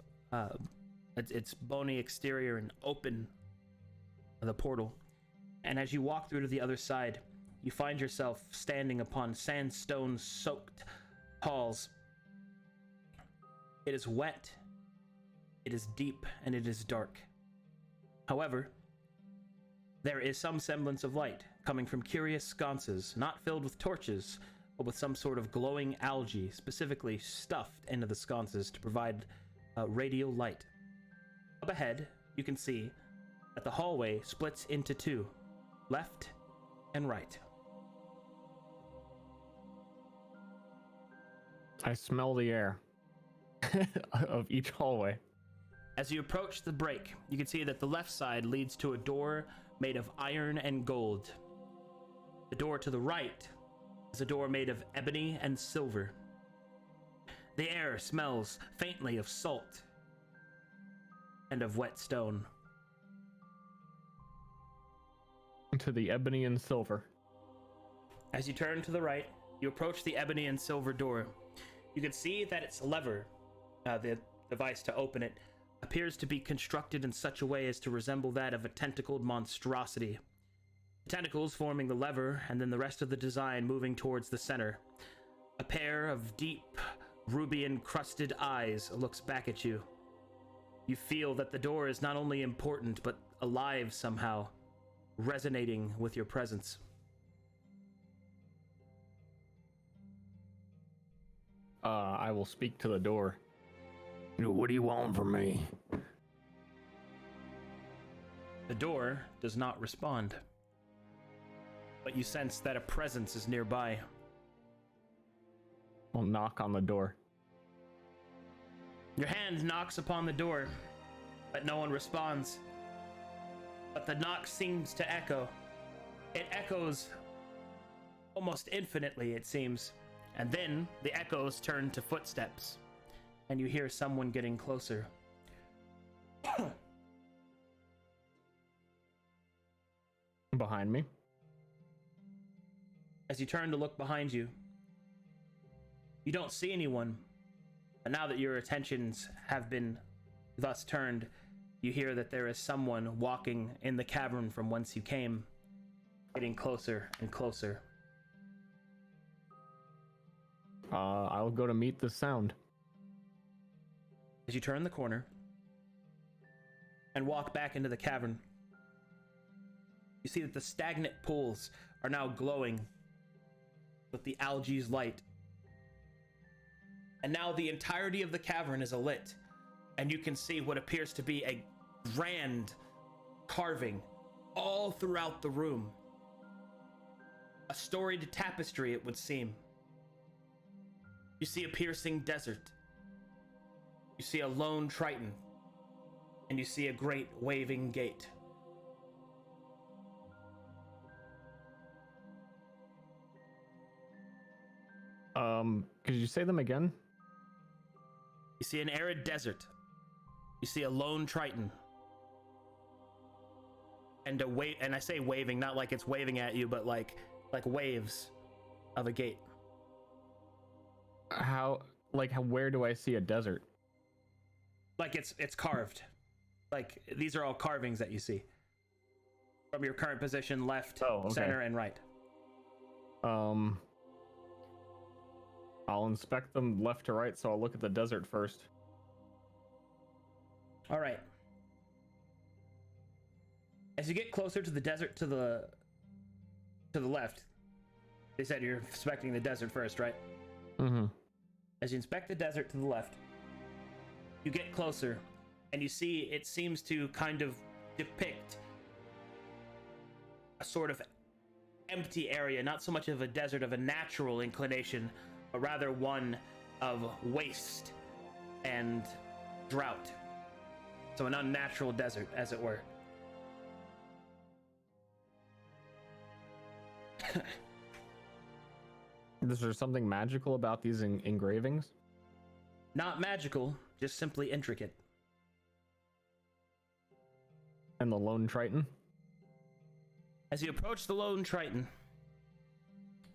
bony exterior and open the portal. And as you walk through to the other side, you find yourself standing upon sandstone-soaked halls. It is wet, it is deep, and it is dark. However, there is some semblance of light coming from curious sconces, not filled with torches, but with some sort of glowing algae specifically stuffed into the sconces to provide radial light. Up ahead, you can see that the hallway splits into two, left and right. I smell the air of each hallway. As you approach the break, you can see that the left side leads to a door made of iron and gold. The door to the right is a door made of ebony and silver. The air smells faintly of salt and of wet stone. To the ebony and silver. As you turn to the right, you approach the ebony and silver door. You can see that its lever, the device to open it, appears to be constructed in such a way as to resemble that of a tentacled monstrosity. The tentacles forming the lever, and then the rest of the design moving towards the center. A pair of deep, ruby-encrusted eyes looks back at you. You feel that the door is not only important, but alive somehow, resonating with your presence. I will speak to the door. What do you want from me? The door does not respond, but you sense that a presence is nearby. I'll knock on the door. Your hand knocks upon the door, but no one responds. But the knock seems to echo. It echoes almost infinitely, it seems. And then the echoes turn to footsteps, and you hear someone getting closer. Behind me. As you turn to look behind you, you don't see anyone. But now that your attentions have been thus turned, you hear that there is someone walking in the cavern from whence you came, getting closer and closer. I'll go to meet the sound. As you turn the corner and walk back into the cavern, you see that the stagnant pools are now glowing with the algae's light. And now the entirety of the cavern is alit, and you can see what appears to be a grand carving all throughout the room. A storied tapestry, it would seem. You see a piercing desert. You see a lone triton. And you see a great waving gate. Could you say them again? You see an arid desert. You see a lone triton. And and I say waving, not like it's waving at you, but like waves of a gate. Where do I see a desert? Like it's carved. Like these are all carvings that you see. From your current position, left, center, and right. I'll inspect them left to right, so I'll look at the desert first. All right. As you get closer to the desert to the left, they said you're inspecting the desert first, right? Mm-hmm. As you inspect the desert to the left, you get closer, and you see it seems to kind of depict a sort of empty area, not so much of a desert of a natural inclination, but rather one of waste and drought. So an unnatural desert, as it were. Is there something magical about these engravings? Not magical, just simply intricate. And the lone triton? As you approach the lone triton,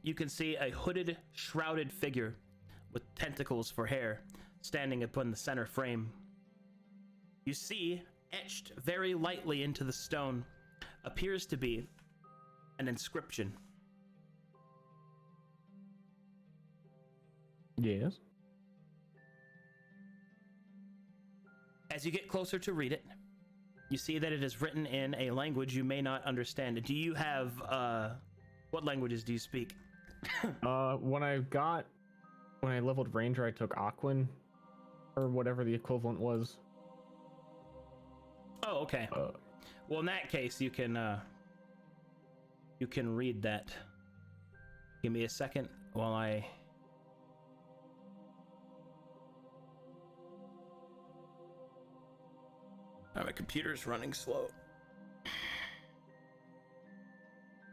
you can see a hooded, shrouded figure with tentacles for hair standing upon the center frame. You see, etched very lightly into the stone, appears to be an inscription. Yes. As you get closer to read it, you see that it is written in a language you may not understand. Do you have, what languages do you speak? When I leveled Ranger, I took Aquan, or whatever the equivalent was. Oh, okay. Well, in that case, you can read that. Give me a second while my computer's running slow.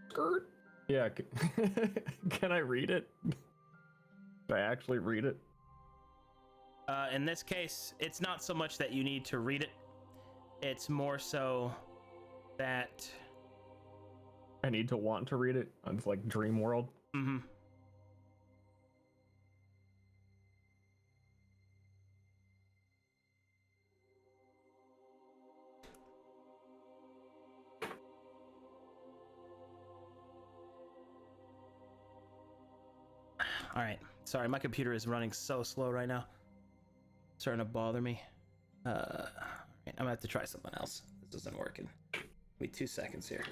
Skirt? Yeah, can I read it? Can I actually read it? In this case, it's not so much that you need to read it. It's more so that I need to want to read it. It's like Dream World. Mm-hmm. All right. Sorry, my computer is running so slow right now. It's starting to bother me. I'm gonna have to try something else. This isn't working. Give me 2 seconds here.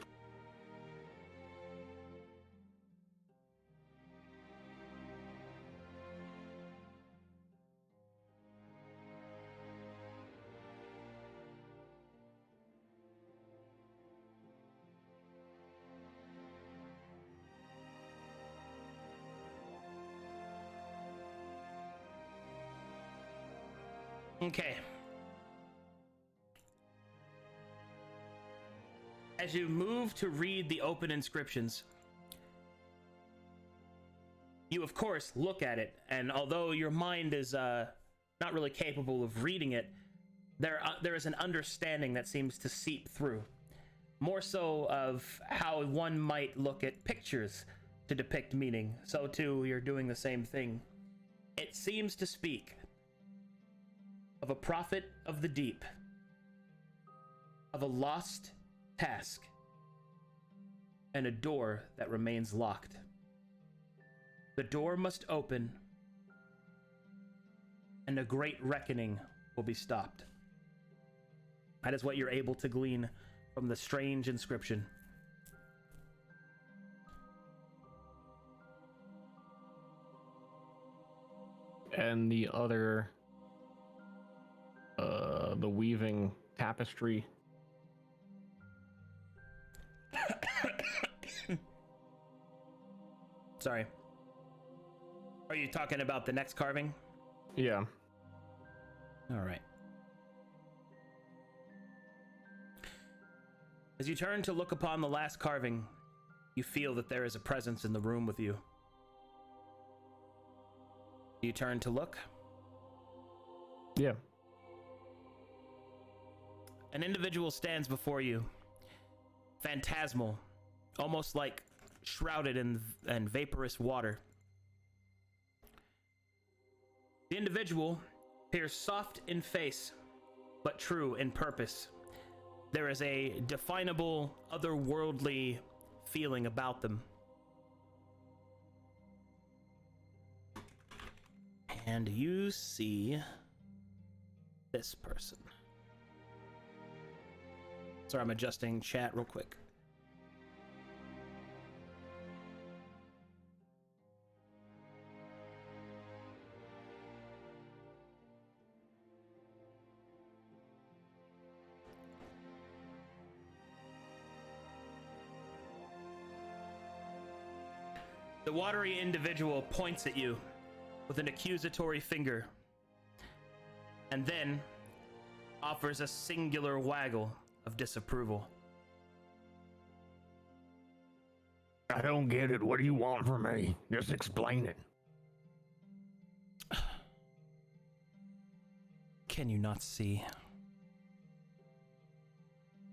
Okay. As you move to read the open inscriptions, you of course look at it, and although your mind is not really capable of reading it, there is an understanding that seems to seep through. More so of how one might look at pictures to depict meaning. So too, you're doing the same thing. It seems to speak of a prophet of the deep, of a lost task, and a door that remains locked. The door must open, and a great reckoning will be stopped. That is what you're able to glean from the strange inscription. and the other, the weaving tapestry. Sorry. Are you talking about the next carving? Yeah. All right. As you turn to look upon the last carving, you feel that there is a presence in the room with you. You turn to look. Yeah. An individual stands before you, phantasmal, almost like shrouded in vaporous water. The individual appears soft in face, but true in purpose. There is a definable, otherworldly feeling about them. And you see this person. Sorry, I'm adjusting chat real quick. The watery individual points at you with an accusatory finger, and then offers a singular waggle of disapproval. I don't get it. What do you want from me? Just explain it. Can you not see?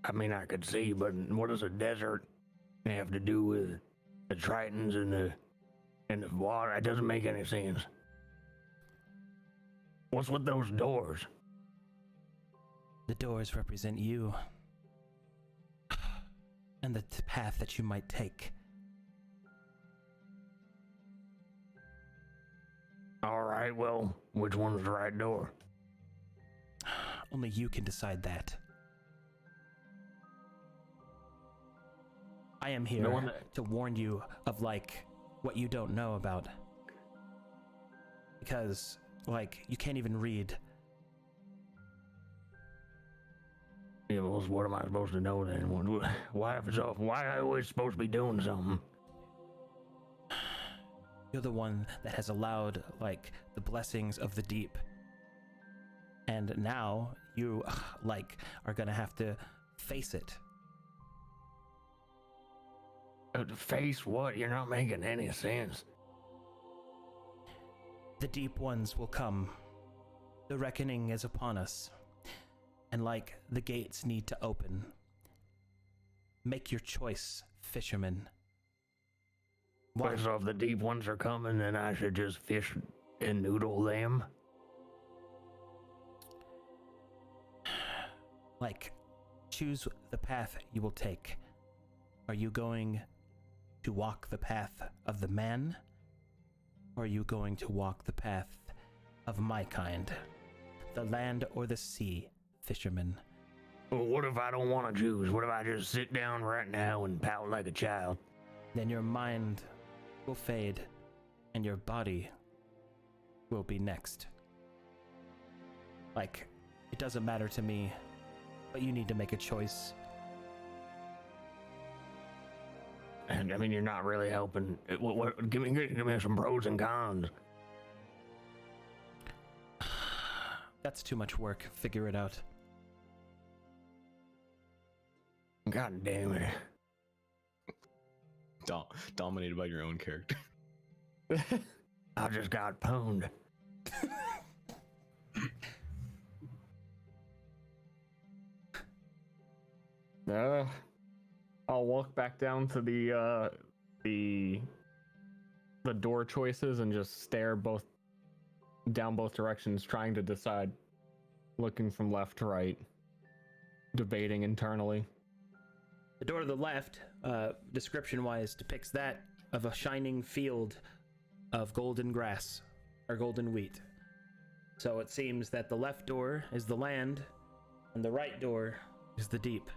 I mean, I could see, but what does a desert have to do with the Tritons and the water? It doesn't make any sense. What's with those doors? The doors represent you and the path that you might take. All right, well, which one's the right door? Only you can decide that. I am here to warn you of, like, what you don't know about. Because, like, you can't even read. Yeah, well, what am I supposed to know then? Why am I always supposed to be doing something? You're the one that has allowed, like, the blessings of the deep. And now you, like, are gonna have to face it. Face what? You're not making any sense. The deep ones will come. The reckoning is upon us. And like, the gates need to open. Make your choice, fisherman. Why? So if the deep ones are coming, then I should just fish and noodle them? Like, choose the path you will take. Are you going to walk the path of the man? Or are you going to walk the path of my kind? The land or the sea, fisherman? Well, what if I don't want to choose? What if I just sit down right now and pout like a child? Then your mind will fade, and your body will be next. Like, it doesn't matter to me, but you need to make a choice. And I mean, you're not really helping. Give me some pros and cons. That's too much work. Figure it out. God damn it. Dominated by your own character. I just got pwned. I'll walk back down to the door choices and just stare down both directions, trying to decide, looking from left to right, debating internally. The door to the left, description-wise, depicts that of a shining field of golden grass, or golden wheat. So it seems that the left door is the land, and the right door is the deep.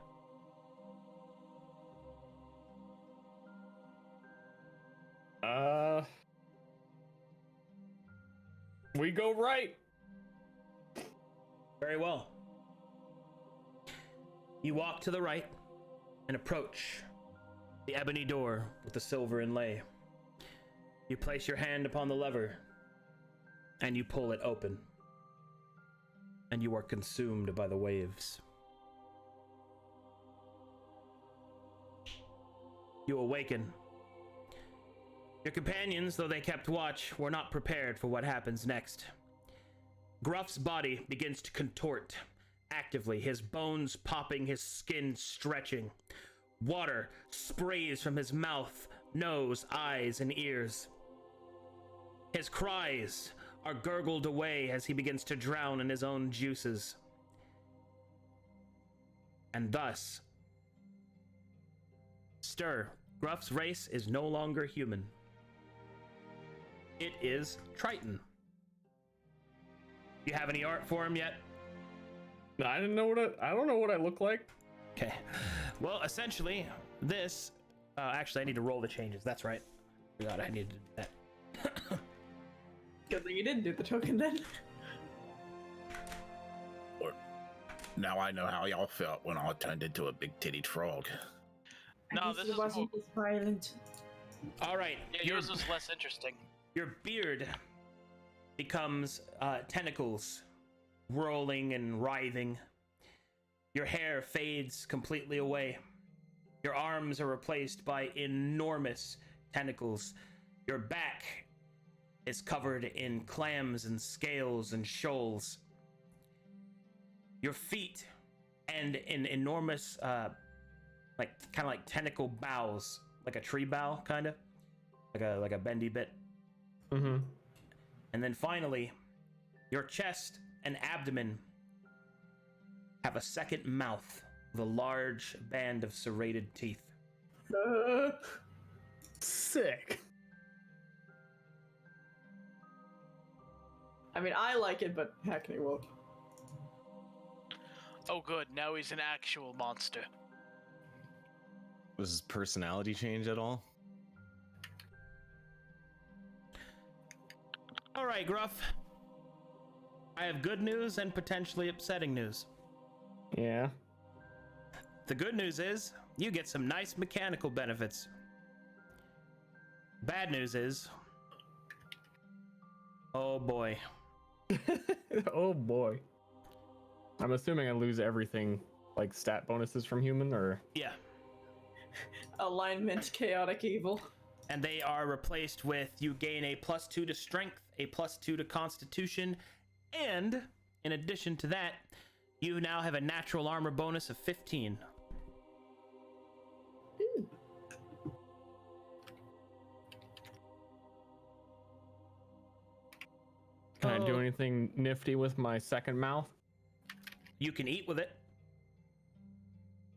We go right. Very well. You walk to the right and approach the ebony door with the silver inlay. You place your hand upon the lever and you pull it open. And you are consumed by the waves. You awaken. Your companions, though they kept watch, were not prepared for what happens next. Gruff's body begins to contort actively, his bones popping, his skin stretching. Water sprays from his mouth, nose, eyes, and ears. His cries are gurgled away as he begins to drown in his own juices. And thus, stir. Gruff's race is no longer human. It is Triton. You have any art for him yet? No, I don't know what I look like. Okay. Well, essentially, this... actually, I need to roll the changes. That's right. Forgot I needed to do that. Good thing you didn't do the token then. Now I know how y'all felt when I turned into a big-titted frog. No, At this least is it wasn't as violent. All right. Yeah, yours was less interesting. Your beard becomes tentacles, whirling and writhing. Your hair fades completely away. Your arms are replaced by enormous tentacles. Your back is covered in clams and scales and shoals. Your feet and in enormous, kind of like tentacle boughs, like a tree bough, kind of, like a bendy bit. Mm-hmm. And then finally, your chest and abdomen have a second mouth with a large band of serrated teeth. Sick. I mean, I like it, but Hackney won't. Oh, good. Now he's an actual monster. Was his personality change at all? All right, Gruff. I have good news and potentially upsetting news. Yeah. The good news is you get some nice mechanical benefits. Bad news is, oh boy. Oh boy. I'm assuming I lose everything, like stat bonuses from human, or... Yeah. Alignment, chaotic evil. And they are replaced with you gain a +2 to strength, a +2 to constitution, and in addition to that, you now have a natural armor bonus of 15. Ooh. Can I do anything nifty with my second mouth? You can eat with it.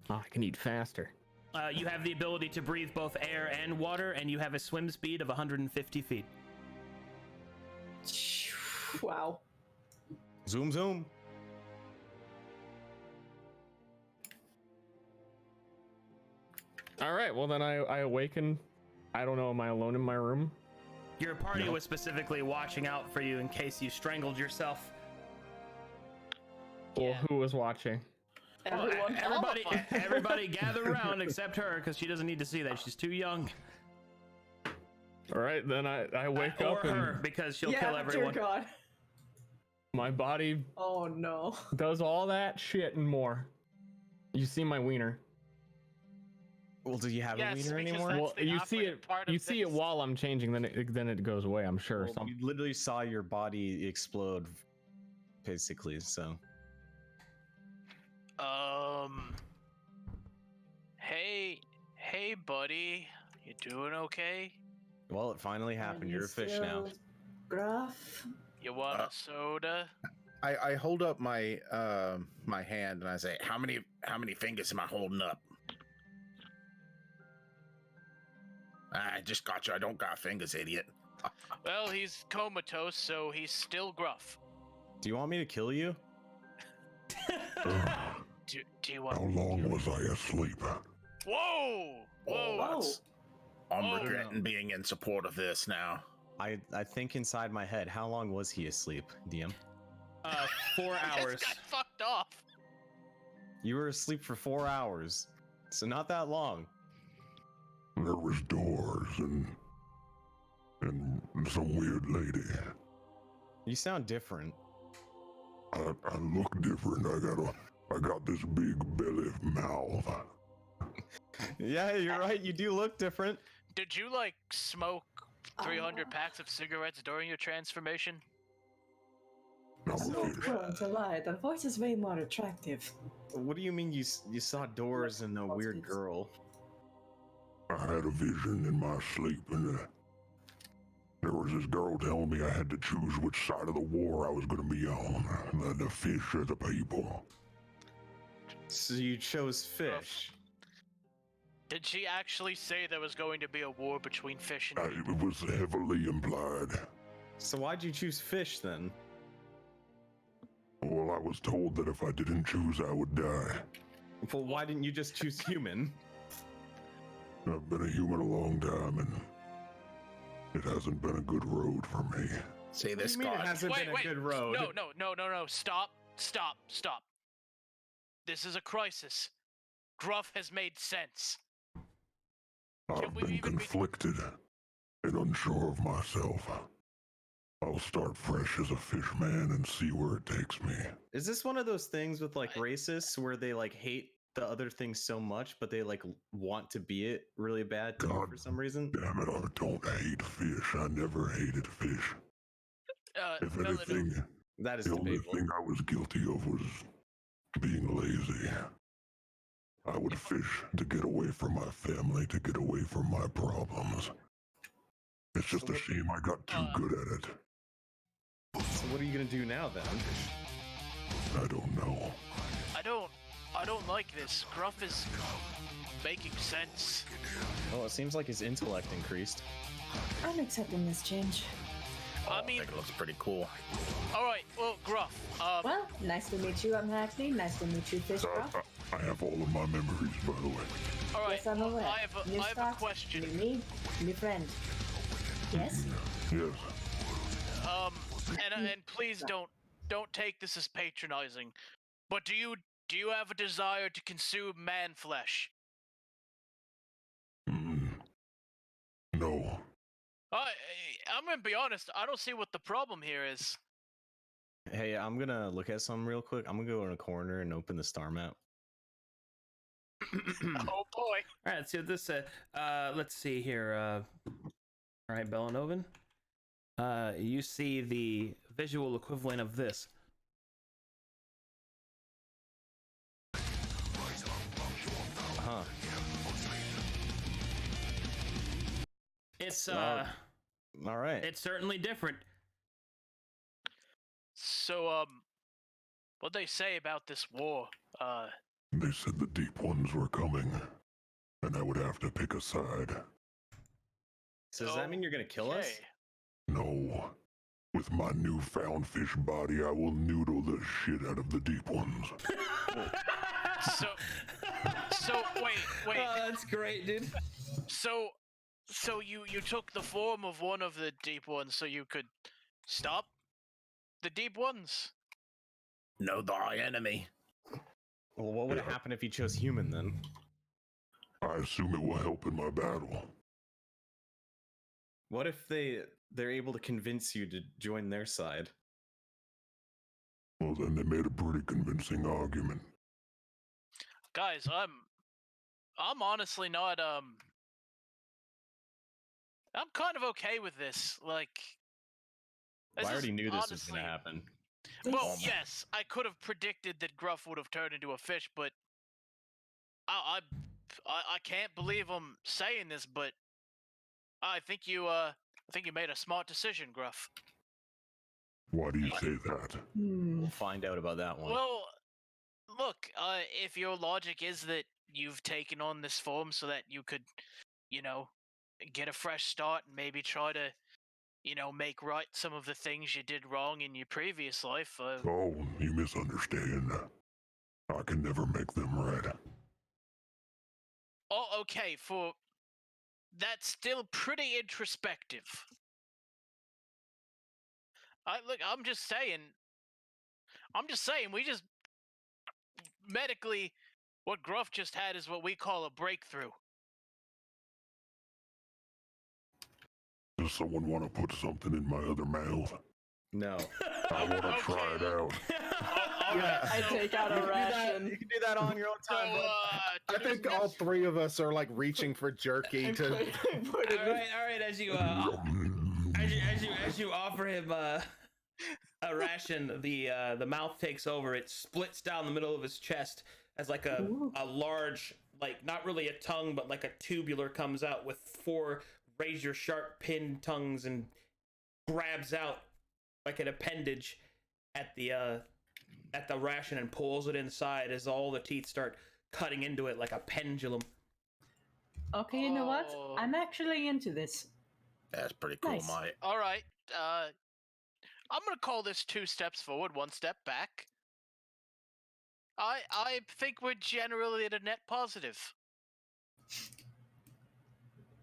Oh, I can eat faster. You have the ability to breathe both air and water, and you have a swim speed of 150 feet. Wow. Zoom, zoom. All right, well then I awaken. I don't know, am I alone in my room? Your party No. was specifically watching out for you in case you strangled yourself. Well, Yeah. who was watching? Everyone, Everybody gather around except her, because she doesn't need to see that. She's too young. All right, then I wake Or up her, and because she'll yeah, kill everyone. dear God. my body Oh no. does all that shit and more. You see my wiener. Well, do you have Yes, a wiener because anymore? that's Well, the you see operative it. part of You see it this. while I'm changing. Then it goes away. I'm sure. Well, we literally saw your body explode, basically. So Hey, buddy. You doing okay? well, it finally happened. You're a fish now. Gruff. You want a soda? I hold up my my hand and I say, how many fingers am I holding up? I just got you. I don't got fingers, idiot. Well, he's comatose, so he's still gruff. Do you want me to kill you? Do you want? How long was I asleep? Whoa! Whoa! I'm Oh, regretting being in support of this now. I think inside my head, how long was he asleep, DM? 4 hours. This guy fucked off. You were asleep for 4 hours, so not that long. There was doors and some weird lady. You sound different. I look different. I got this big belly mouth. Yeah, you're right. You do look different. Did you like smoke 300 packs of cigarettes during your transformation? I'm a So fish. prone to lie. The voice is way more attractive. What do you mean you saw doors and a weird girl? I had a vision in my sleep, and there was this girl telling me I had to choose which side of the war I was going to be on, the fish or the people. So you chose fish. Did she actually say there was going to be a war between fish and people? It was heavily implied. So why'd you choose fish then? Well, I was told that if I didn't choose, I would die. Well, why didn't you just choose human? I've been a human a long time, and it hasn't been a good road for me. Say What do this you mean it god. hasn't been a good road? No. Stop. This is a crisis. Gruff has made sense. I've we been even be- conflicted and unsure of myself. I'll start fresh as a fish man and see where it takes me. Is this one of those things with like racists where they like hate the other thing so much, but they like want to be it really bad too God for some reason? Damn it, I don't hate fish. I never hated fish. If anything, That is the only debatable. thing I was guilty of was being lazy. I would fish to get away from my family, to get away from my problems. It's just a shame I got too good at it. So what are you gonna do now then? I don't know. I don't like this. Gruff is making sense. Well, it seems like his intellect increased. I'm accepting this change. I I mean, think it looks pretty cool. all right. Well, Gruff. Well, nice to meet you, Hackney. Nice to meet you, Fishcraft. I have all of my memories, by the way. all right. Yes, I'm aware. I New have a start, question. New me, new friend. Yes? Yes. And please don't take this as patronizing, but do you have a desire to consume man flesh? No. I'm gonna be honest. I don't see what the problem here is. Hey, I'm gonna look at some real quick. I'm gonna go in a corner and open the star map. Oh boy. All right, let's see what this said. Let's see here. All right, Bellanovan. You see the visual equivalent of this. Huh. It's All right. it's certainly different. So what'd they say about this war? They said the deep ones were coming, and I would have to pick a side. So does that mean you're gonna kill us? okay. No. With my newfound fish body, I will noodle the shit out of the deep ones. So wait. Oh, that's great, dude. So you took the form of one of the deep ones so you could stop the deep ones? Know thy enemy. Well, what would happen if you chose human then? I assume it will help in my battle. What if they're able to convince you to join their side? Well, then they made a pretty convincing argument. Guys, I'm honestly not I'm kind of okay with this. Like Well, I already knew this was honestly- gonna happen. Well, yes, I could have predicted that Gruff would have turned into a fish, but I can't believe I'm saying this, but I think you made a smart decision, Gruff. Why do you say that? We'll find out about that one. Well, look, if your logic is that you've taken on this form so that you could, get a fresh start and maybe try to, make right some of the things you did wrong in your previous life. Oh, you misunderstand. I can never make them right. Oh, okay. That's still pretty introspective. I'm just saying. We just medically, what Gruff just had is what we call a breakthrough. Does someone want to put something in my other mouth? No. I want to try it out. I take out a ration. You can do that on your own time. bud. I think all three of us are like reaching for jerky to. Put it All right. As you offer him a ration, the mouth takes over. It splits down the middle of his chest as like a large, like not really a tongue, but like a tubular comes out with 4 razor sharp pinned tongues and grabs out like an appendage at the ration and pulls it inside as all the teeth start cutting into it like a pendulum. Okay, you know what? I'm actually into this. That's pretty cool, Nice. mate. All right. I'm gonna call this 2 steps forward, 1 step back. I think we're generally at a net positive.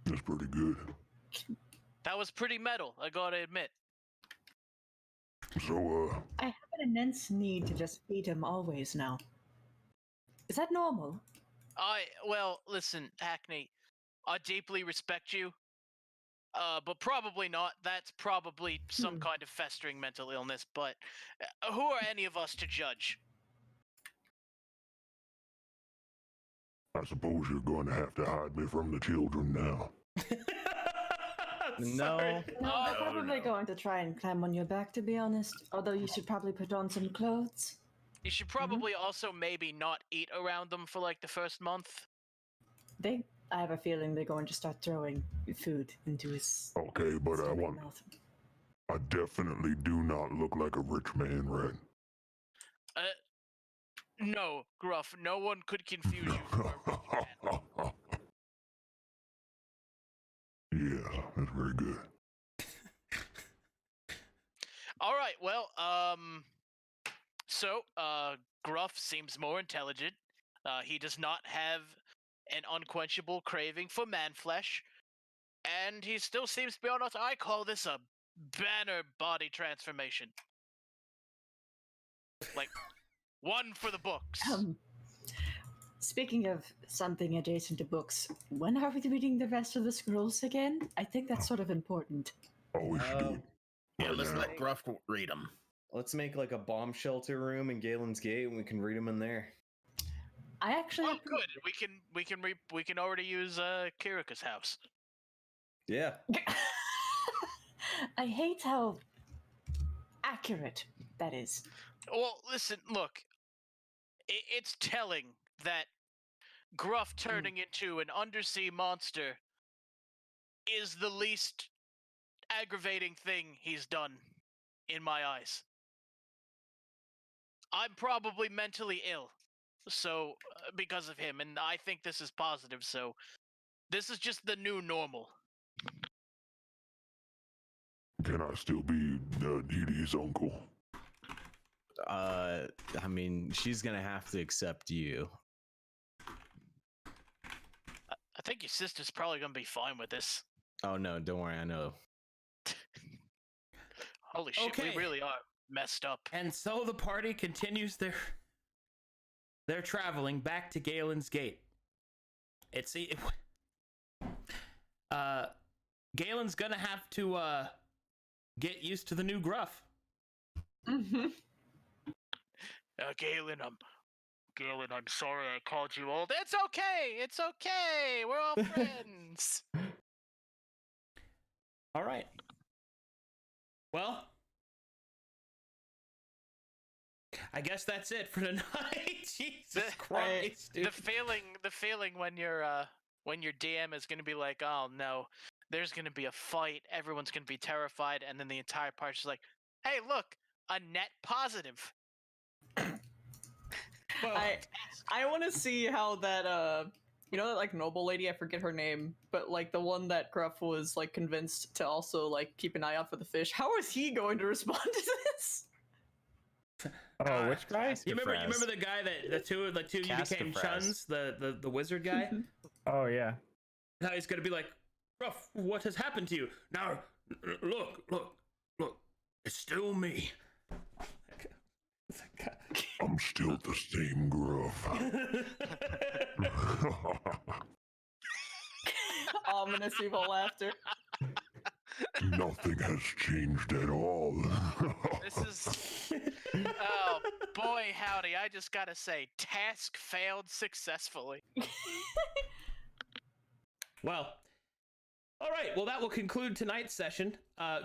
That's pretty good. That was pretty metal, I gotta admit. So, I have an immense need to just feed him always now. Is that normal? Well, listen, Hackney, I deeply respect you. But probably not. That's probably some kind of festering mental illness, but who are any of us to judge? I suppose you're going to have to hide me from the children now. No. No, they're probably going to try and climb on your back, to be honest. Although you should probably put on some clothes. You should probably also maybe not eat around them for like the first month. I have a feeling they're going to start throwing food into his Okay, but mouth. I definitely do not look like a rich man, right? No, Gruff, no one could confuse you for a rich man. Yeah, that's very good. All right, well, so, Gruff seems more intelligent. He does not have an unquenchable craving for man flesh, and he still seems to be on us. I call this a banner body transformation. Like, one for the books. Speaking of something adjacent to books, when are we reading the rest of the scrolls again? I think that's sort of important. Oh, we should do it. Yeah, let's now. let Gruff read them. Let's make like a bomb shelter room in Galen's Gate, and we can read them in there. I actually. Oh, good. We can already use Kirika's house. Yeah. I hate how accurate that is. Well, listen, look. It's telling that Gruff turning into an undersea monster is the least aggravating thing he's done in my eyes. I'm probably mentally ill, so because of him, and I think this is positive, so this is just the new normal. Can I still be Dee Dee's uncle? I mean, she's gonna have to accept you. I think your sister's probably gonna be fine with this. Oh no, don't worry, I know. Holy shit, Okay. we really are messed up. And so the party continues their traveling back to Galen's Gate. Galen's gonna have to get used to the new Gruff. Mm-hmm. Galen, I'm sorry I called you old. It's okay. We're all friends. All right. Well, I guess that's it for tonight. Jesus Christ, dude. The feeling when your DM is gonna be like, oh no, there's gonna be a fight, everyone's gonna be terrified, and then the entire party's just like, hey, look, a net positive. I want to see how that you know that like noble lady, I forget her name, but like the one that Gruff was like convinced to also like keep an eye out for the fish. How is he going to respond to this? Oh, which guy? You remember the guy that the two of you became chuns, the wizard guy? Oh yeah. Now he's gonna be like, Gruff, what has happened to you? Now, look. It's still me. I'm still the same Gruff. Ominous evil laughter. Nothing has changed at all. This is. Oh, boy, howdy. I just gotta say, task failed successfully. Well, all right. Well, that will conclude tonight's session.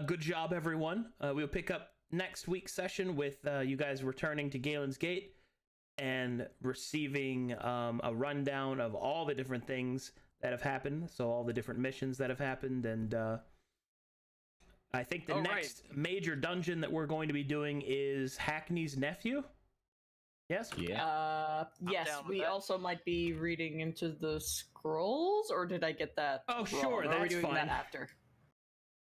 Good job, everyone. We'll pick up next week's session with you guys returning to Galen's Gate and receiving a rundown of all the different things that have happened. So all the different missions that have happened, and I think the next major dungeon that we're going to be doing is Hackney's Nephew. Yes? Yeah. Yes, we also might be reading into the scrolls, or did I get that Oh, wrong? sure, Or are we that's doing fine. that after?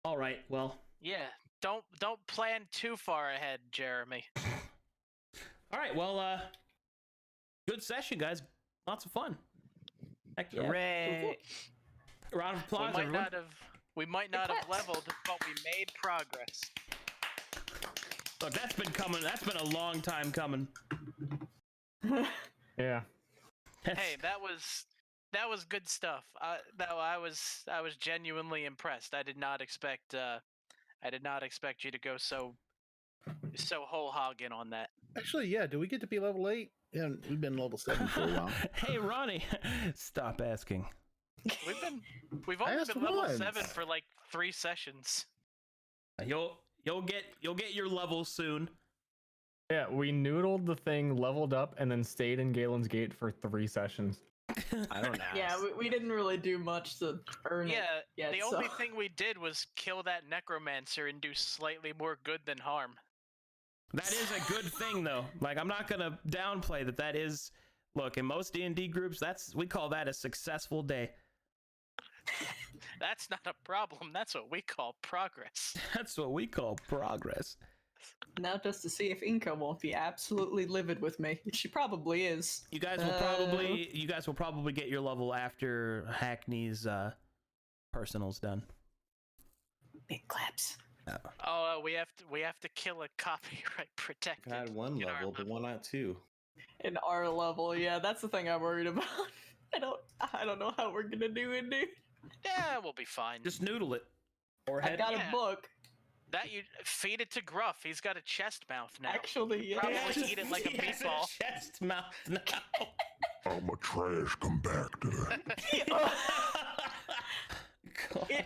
All right, well. Yeah, don't plan too far ahead, Jeremy. All right, well, good session, guys. Lots of fun. Heck yeah. Hooray. Round of applause, everyone. We might not have leveled, but we made progress. Look, that's been coming. That's been a long time coming. Yeah. Hey, that was good stuff. I was genuinely impressed. I did not expect you to go so whole hog in on that. Actually, yeah. Do we get to be level 8? Yeah, we've been level 7 for a while. Hey, Ronnie, stop asking. We've only asked been level once. 7 for like 3 sessions. You'll get your levels soon. Yeah, we noodled the thing, leveled up, and then stayed in Galen's Gate for 3 sessions. I don't know. Yeah, we didn't really do much to earn it. Yeah, yet, the so. only thing we did was kill that necromancer and do slightly more good than harm. That is a good thing, though. Like, I'm not gonna downplay that. That is, look, in most D&D groups, we call that a successful day. That's not a problem. That's what we call progress. That's what we call progress. Now just to see if Inca won't be absolutely livid with me. She probably is. You guys will probably get your level after Hackney's personal's done. Big claps. Oh, we have to kill a copyright protected. I had one in our level, but why not 2? In our level, yeah, that's the thing I'm worried about. I don't know how we're gonna do it, dude. Yeah, we'll be fine. Just noodle it. I got a book. That you feed it to Gruff. He's got a chest mouth now. Actually, yeah. Probably eat it like a meatball. Chest mouth now. I'm a trash compactor.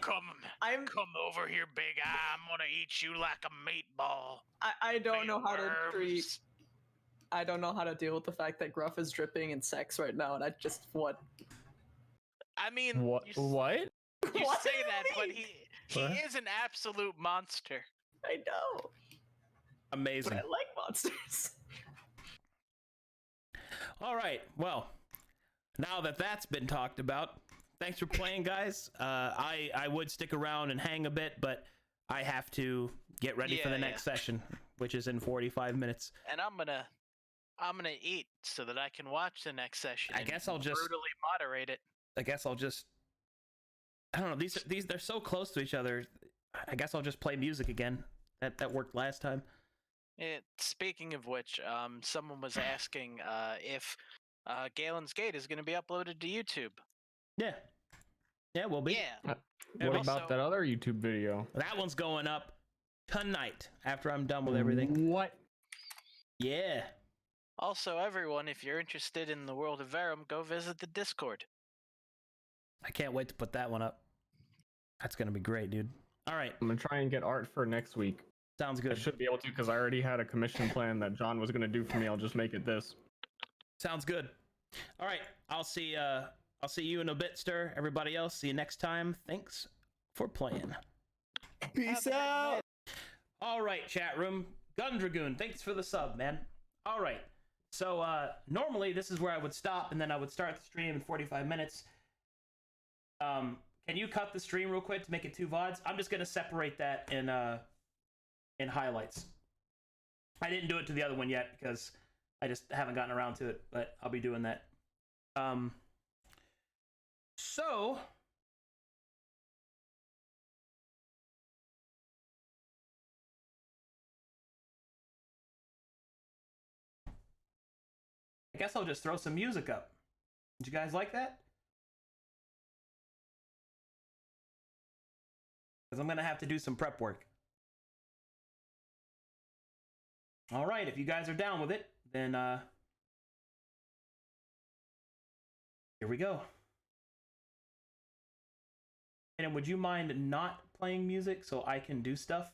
Come over here, big eye. I'm gonna eat you like a meatball. I don't know how to treat. Meatworms. I don't know how to deal with the fact that Gruff is dripping in sex right now, and I just what? I mean, What? You What? What say do you that, but mean? he What? is an absolute monster. I know. Amazing. But I like monsters. All right. Well, now that that's been talked about, thanks for playing, guys. I would stick around and hang a bit, but I have to get ready for the next session, which is in 45 minutes. And I'm gonna eat so that I can watch the next session. I guess I'll just brutally moderate it. I don't know. These they're so close to each other. I guess I'll just play music again. That worked last time. Speaking of which, someone was asking if Galen's Gate is going to be uploaded to YouTube. Yeah, we'll be. Yeah. What about that other YouTube video? That one's going up tonight after I'm done with everything. What? Yeah. Also, everyone, if you're interested in the world of Verum, go visit the Discord. I can't wait to put that one up. That's gonna be great, dude. All right. I'm gonna try and get art for next week. Sounds good. I should be able to because I already had a commission plan that John was gonna do for me. I'll just make it this. Sounds good. All right. I'll see you in a bit, Stir. Everybody else, see you next time. Thanks for playing. Peace out. All right, chat room. Gundragoon, thanks for the sub, man. All right. So normally this is where I would stop and then I would start the stream in 45 minutes. Can you cut the stream real quick to make it 2 VODs? I'm just gonna separate that in highlights. I didn't do it to the other one yet because I just haven't gotten around to it, but I'll be doing that. So I guess I'll just throw some music up. Did you guys like that? Because I'm going to have to do some prep work. All right, if you guys are down with it, then here we go. And would you mind not playing music so I can do stuff?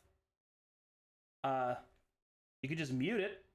You could just mute it.